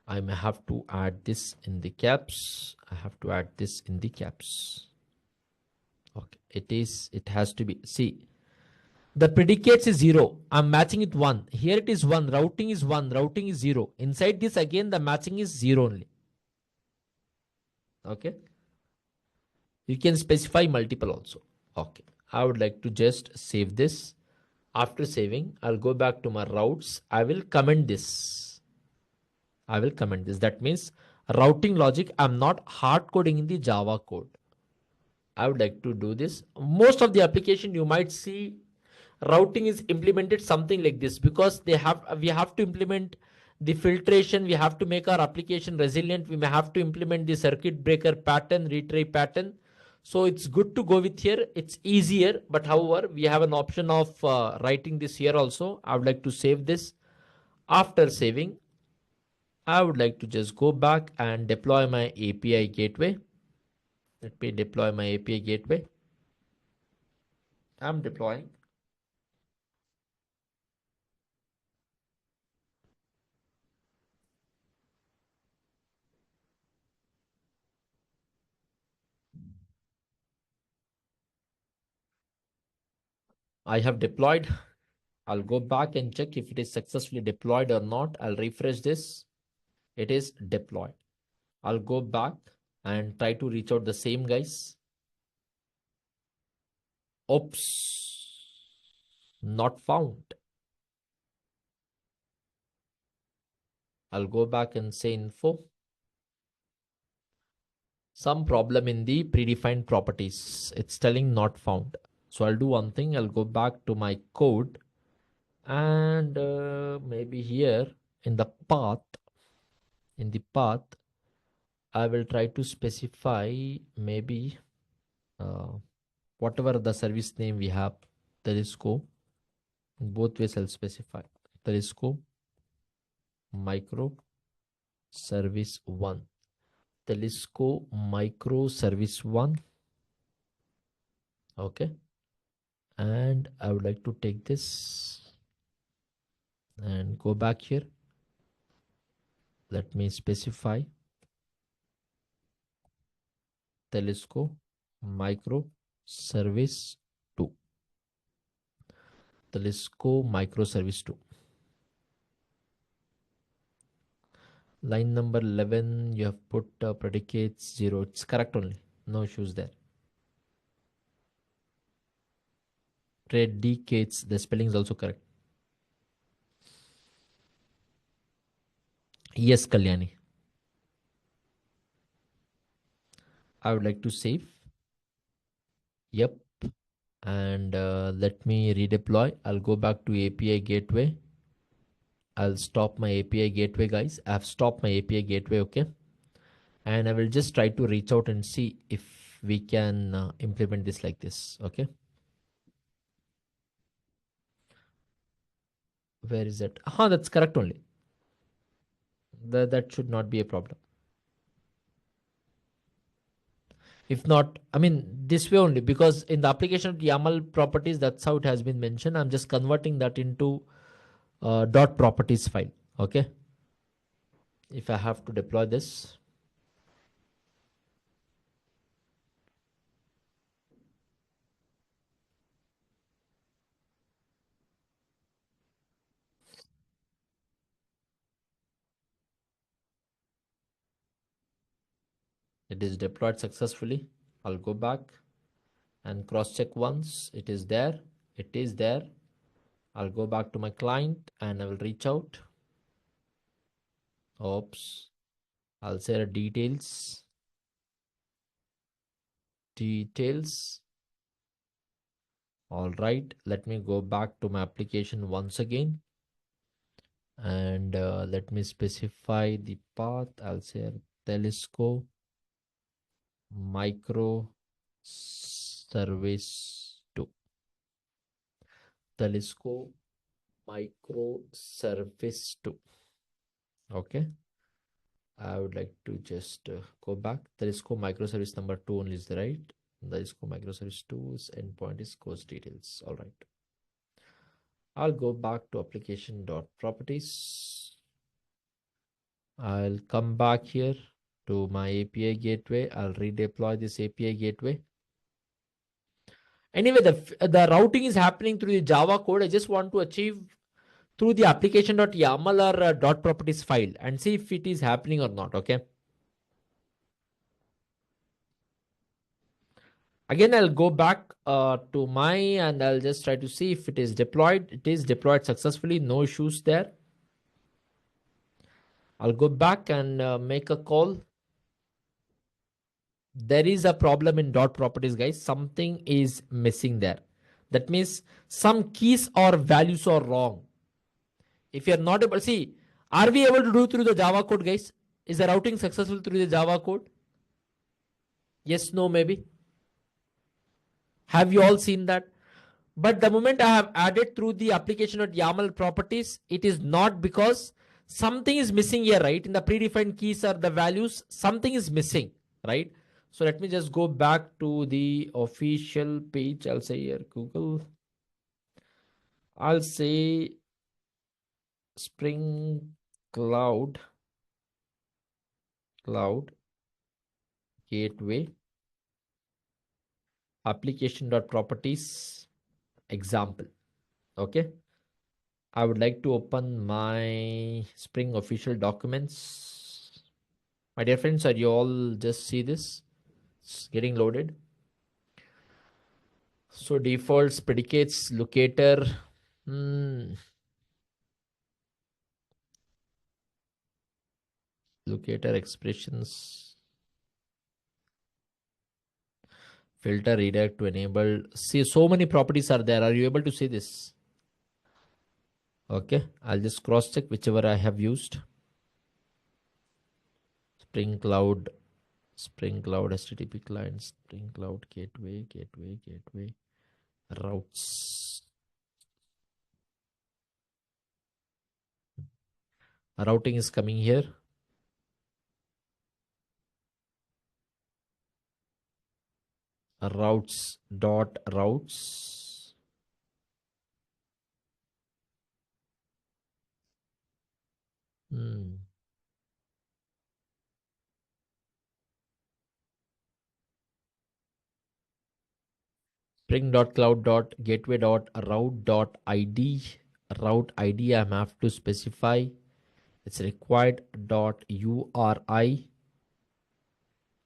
I may have to add this in the caps. I have to add this in the caps. Okay. It has to be, see, the predicates is 0. I'm matching it 1. Here it is 1. Routing is 1. Routing is 0. Inside this again, the matching is 0 only. Okay. You can specify multiple also. Okay. I would like to just save this. After saving, I'll go back to my routes. I will comment this. That means routing logic, I'm not hard coding in the Java code. I would like to do this. Most of the application you might see routing is implemented something like this, because we have to implement the filtration, we have to make our application resilient, we may have to implement the circuit breaker pattern, retry pattern. So it's good to go with here. It's easier, but however, we have an option of writing this here also. I would like to save this. After saving, I would like to just go back and deploy my API gateway. Let me deploy my API gateway. I'm deploying. I have deployed. I'll go back and check if it is successfully deployed or not. I'll refresh this. It is deployed. I'll go back and try to reach out the same guys. Oops, not found. I'll go back and say info. Some problem in the predefined properties. It's telling not found. So I'll do one thing. I'll go back to my code and maybe here in the path, I will try to specify maybe whatever the service name we have, telescope. In both ways I'll specify telescope micro service 1, telescope micro service 1. Okay. And I would like to take this and go back here. Let me specify telescope micro service 2. Telesco microservice 2. Line number 11, you have put predicates 0. It's correct only. No issues there. Predicates, the spelling is also correct. Yes, Kalyani. I would like to save. Yep. And let me redeploy. I'll go back to API gateway. I'll stop my API gateway, guys. I've stopped my API gateway, okay? And I will just try to reach out and see if we can implement this like this, okay? Where is that? That's correct only. That should not be a problem. If not, I mean, this way only, because in the application of YAML properties, that's how it has been mentioned. I'm just converting that into dot properties file, okay? If I have to deploy this, it is deployed successfully. I'll go back and cross check once. It is there. It is there. I'll go back to my client and I will reach out. Oops. I'll say details. Details. All right. Let me go back to my application once again. And let me specify the path. I'll say Telesco micro service 2. Telesco micro service 2. Okay. I would like to just go back. Telesco microservice number 2 only is the right. Telesco microservice 2's endpoint is course details. All right. I'll go back to application dot properties. I'll come back here to my API gateway. I'll redeploy this API gateway. Anyway, the routing is happening through the Java code. I just want to achieve through the application.yaml or dot properties file and see if it is happening or not. Okay. Again, I'll go back to my and I'll just try to see if it is deployed. It is deployed successfully. No issues there. I'll go back and make a call. There is a problem in dot properties, guys. Something is missing there. That means some keys or values are wrong. If you're not able, see, are we able to do through the Java code, guys? Is the routing successful through the Java code? Yes, no, maybe. Have you all seen that? But the moment I have added through the application of YAML properties, it is not because something is missing here, right? In the predefined keys or the values, something is missing, right? So let me just go back to the official page. I'll say here Google. I'll say Spring Cloud Gateway application.properties example. Okay. I would like to open my Spring official documents. My dear friends, are you all just see this? It's getting loaded. So defaults, predicates, locator. Locator expressions. Filter redirect to enable. See, so many properties are there. Are you able to see this? Okay, I'll just cross check whichever I have used. Spring Cloud HTTP client, Spring Cloud gateway, routes. Routing is coming here. Routes. spring.cloud.gateway.route.id. Route ID I have to specify. It's required dot URI.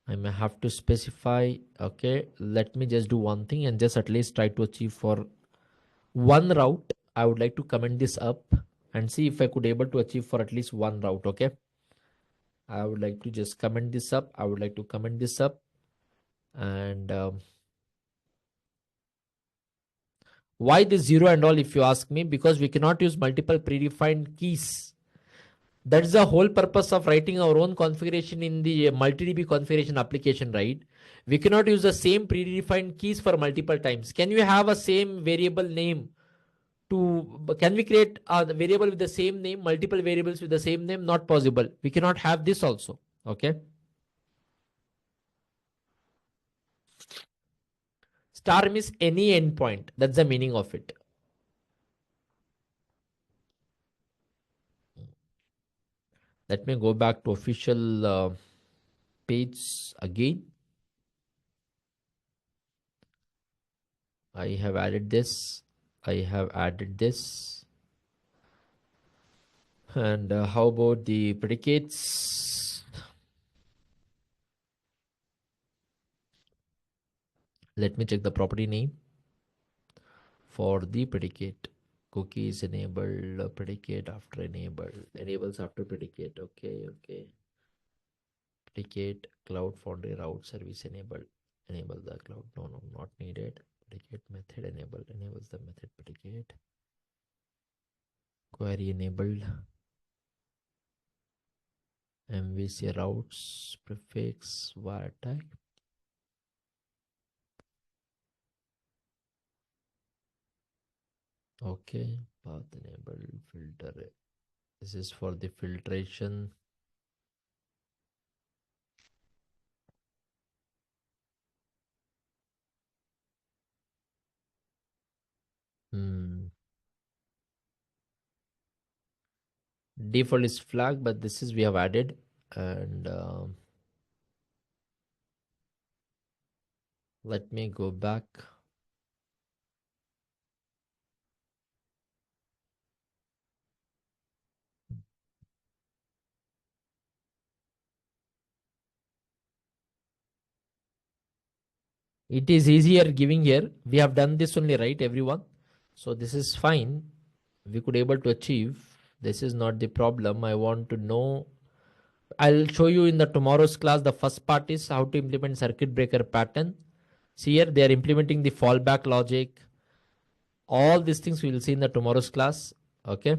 I may have to specify. Okay, let me just do one thing and just at least try to achieve for one route. I would like to comment this up and see if I could able to achieve for at least one route. Okay, I would like to just comment this up. I would like to comment this up and why this zero and all, if you ask me, because we cannot use multiple predefined keys. That is the whole purpose of writing our own configuration in the multi-DB configuration application, right? We cannot use the same predefined keys for multiple times. Can you have a same variable name can we create a variable with the same name, multiple variables with the same name? Not possible. We cannot have this also. Okay. Star means any endpoint. That's the meaning of it. Let me go back to official page again. I have added this. I have added this. And how about the predicates? Let me check the property name for the predicate. Cookies enabled, predicate after enabled, enables after predicate. Okay, okay. Predicate cloud foundry route service enabled. Enable the cloud. No, no, not needed. Predicate method enabled. Enables the method predicate. Query enabled. MVC routes prefix var tag. Okay, path enabled filter. This is for the filtration. Default is flag, but this is we have added. And let me go back. It is easier giving here. We have done this only, right, everyone? So this is fine. We could able to achieve. This is not the problem. I want to know. I'll show you in the tomorrow's class. The first part is how to implement circuit breaker pattern. See here, they are implementing the fallback logic. All these things we will see in the tomorrow's class. Okay.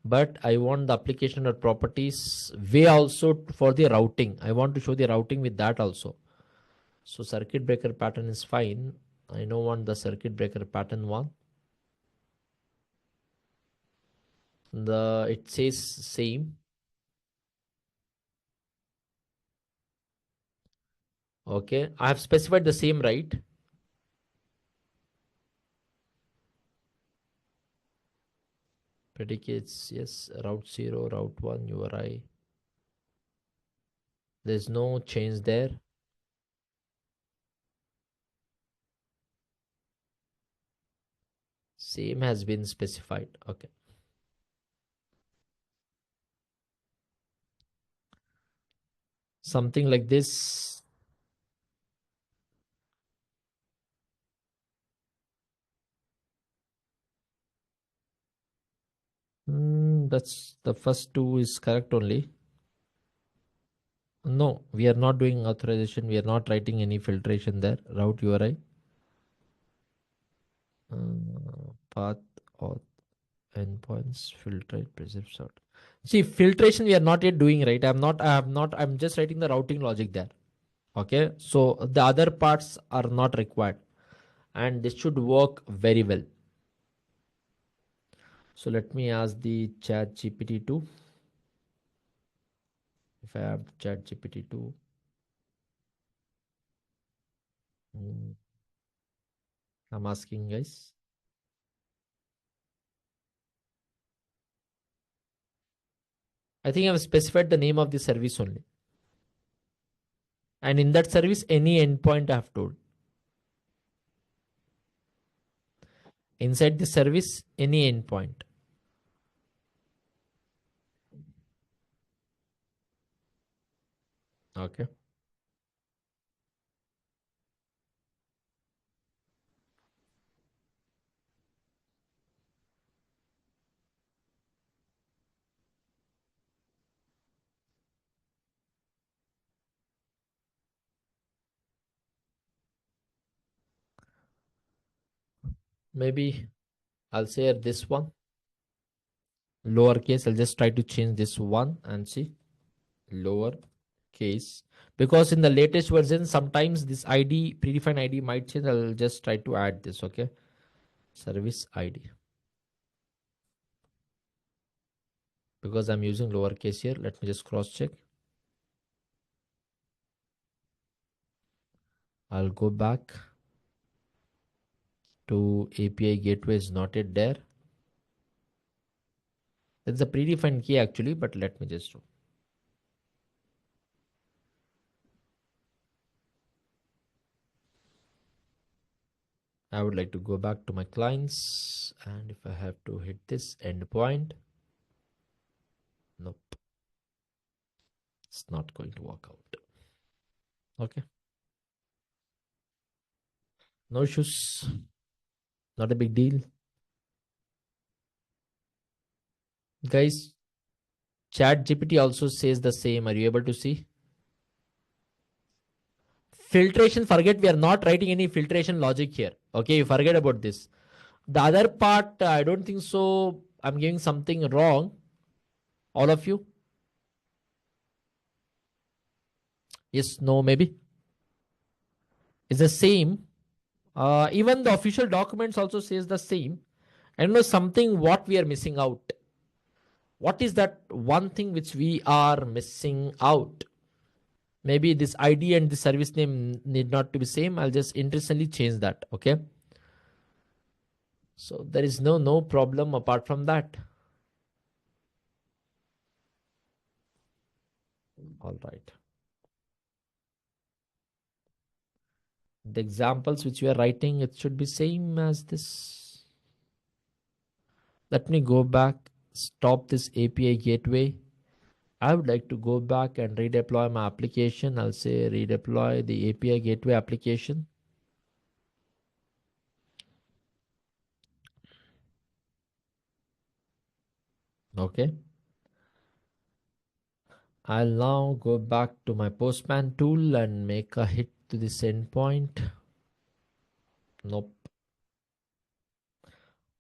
But I want the application or properties way also for the routing. I want to show the routing with that also. So circuit breaker pattern is fine. I don't want the circuit breaker pattern one. It says same. Okay, I have specified the same, right? Predicates, yes, route 0, route 1, URI. There's no change there. Same has been specified. Okay. Something like this. That's the first two is correct only. No, we are not doing authorization. We are not writing any filtration there. Route URI. Path auth endpoints filtrate preserve sort. See, filtration we are not yet doing, right? I'm just writing the routing logic there. Okay, so the other parts are not required and this should work very well. So let me ask the chat GPT-2. If I have chat GPT-2. I'm asking guys. I think I've specified the name of the service only. And in that service, any endpoint I have told. inside the service, any endpoint. Okay. Maybe I'll say this one, lowercase. I'll just try to change this one and see lower case, because in the latest version sometimes this id, predefined id might change. I'll just try to add this. Okay, service id, because I'm using lowercase here. Let me just cross check. I'll go back to API gateway, is not yet there. It's a predefined key actually, but let me just do. I would like to go back to my clients, and if I have to hit this endpoint, nope, it's not going to work out. Okay, no issues, not a big deal. Guys, Chat GPT also says the same. Are you able to see? Filtration, forget, we are not writing any filtration logic here. Okay, you forget about this. The other part, I don't think so. I'm giving something wrong. All of you? Yes, no, maybe. It's the same. Even the official documents also says the same. I don't know something what we are missing out. What is that one thing which we are missing out? Maybe this ID and the service name need not to be same. I'll just intentionally change that. Okay. So there is no problem apart from that. All right. The examples which you are writing, it should be same as this. Let me go back, stop this API gateway. I would like to go back and redeploy my application. I'll say redeploy the API gateway application. Okay. I'll now go back to my Postman tool and make a hit to this endpoint. Nope.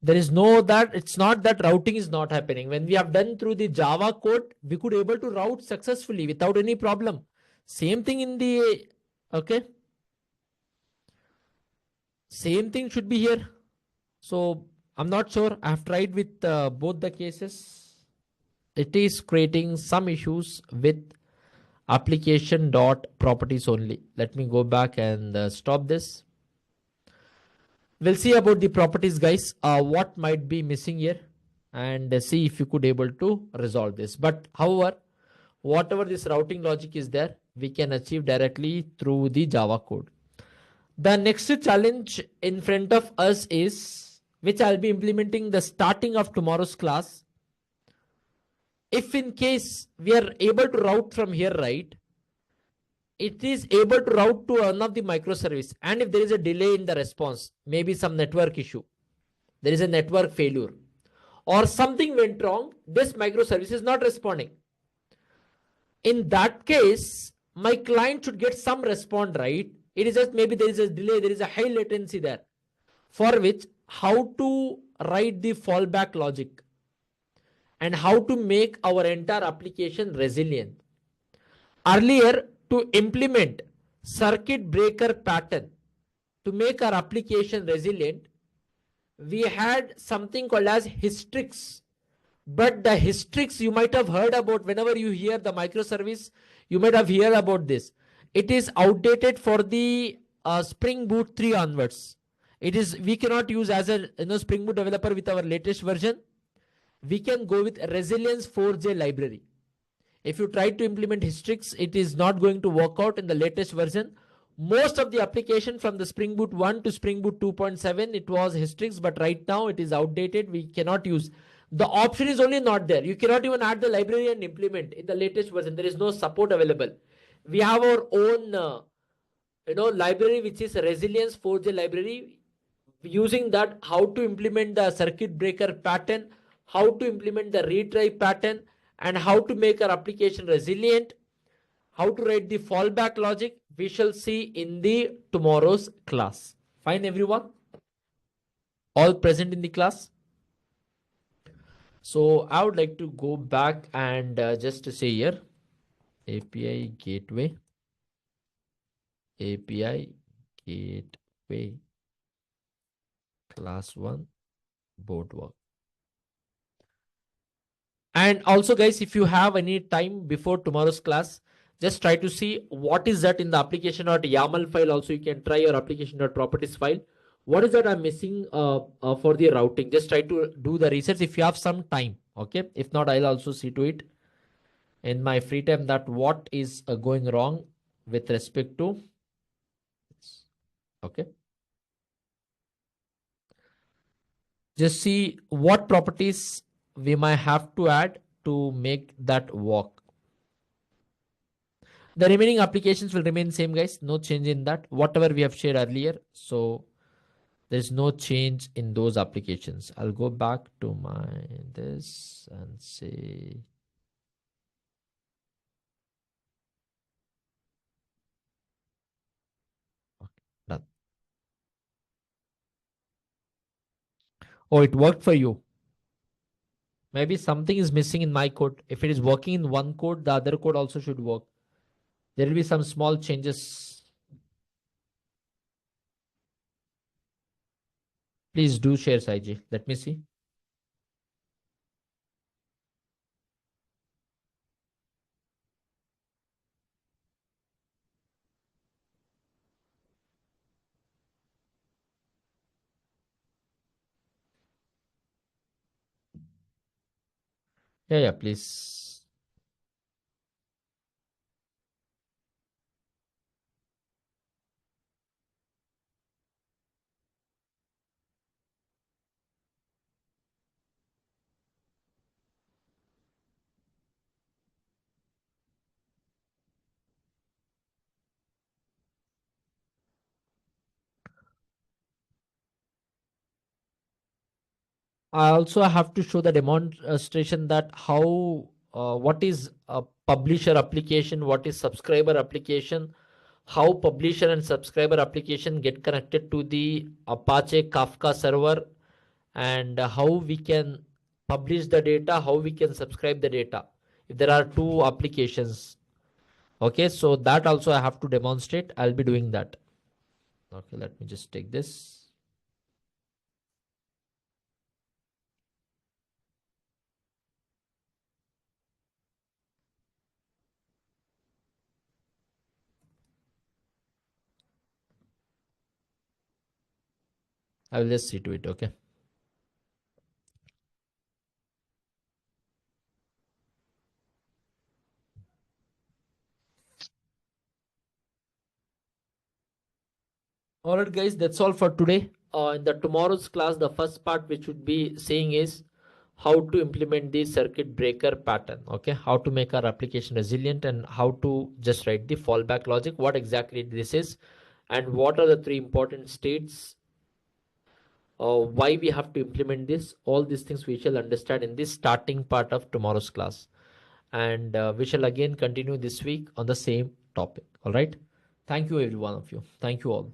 There is no that, it's not that routing is not happening. When we have done through the Java code, we could able to route successfully without any problem. Same thing in the, okay. Same thing should be here. So I'm not sure. I have tried with both the cases. It is creating some issues with application dot properties only. Let me go back and stop this. We'll see about the properties, guys. What might be missing here, and see if you could able to resolve this. But however, whatever this routing logic is there, we can achieve directly through the Java code. The next challenge in front of us is, which I'll be implementing the starting of tomorrow's class. If in case we are able to route from here, right, it is able to route to one of the microservice. And if there is a delay in the response, maybe some network issue, there is a network failure, or something went wrong, this microservice is not responding. In that case, my client should get some response, right? It is just maybe there is a delay, there is a high latency there, for which how to write the fallback logic and how to make our entire application resilient. Earlier, to implement circuit breaker pattern to make our application resilient, we had something called as hystrix. But the hystrix you might have heard about. Whenever you hear the microservice, you might have heard about this. It is outdated for the Spring Boot 3 onwards. It is, we cannot use as a Spring Boot developer with our latest version. We can go with Resilience 4J library. If you try to implement hystrix, it is not going to work out in the latest version. most of the application from the Spring Boot 1 to Spring Boot 2.7, it was Hystrix, but right now it is outdated. We cannot use. The option is only not there. You cannot even add the library and implement in the latest version. There is no support available. We have our own, library, which is Resilience 4J library. Using that, how to implement the circuit breaker pattern, how to implement the retry pattern, and how to make our application resilient, how to write the fallback logic, we shall see in the tomorrow's class. Fine, everyone? All present in the class? So I would like to go back and just to say here, API gateway, class 1 board work. And also guys, if you have any time before tomorrow's class, just try to see what is that in the application.yaml file. Also, you can try your application.properties file. What is that I'm missing for the routing? Just try to do the research if you have some time. Okay. If not, I'll also see to it in my free time that what is going wrong with respect to. Okay. Just see what properties we might have to add to make that work. The remaining applications will remain same, guys. No change in that. Whatever we have shared earlier. So there's no change in those applications. I'll go back to my this and say okay, done. Oh, it worked for you. Maybe something is missing in my code. If it is working in one code, the other code also should work. There will be some small changes. Please do share, Saiji. Let me see. Yeah, please. I also have to show the demonstration that how what is a publisher application, what is subscriber application, how publisher and subscriber application get connected to the Apache Kafka server, and how we can publish the data, how we can subscribe the data if there are two applications. Okay, so that also I have to demonstrate. I'll be doing that. Okay, let me just take this. I will just see to it. Okay. All right, guys, that's all for today. In the tomorrow's class, the first part which would be saying is how to implement the circuit breaker pattern. Okay, how to make our application resilient and how to just write the fallback logic. What exactly this is, and what are the three important states. Why we have to implement this. All these things we shall understand in this starting part of tomorrow's class, and we shall again continue this week on the same topic. All right. Thank you, every one of you. Thank you all.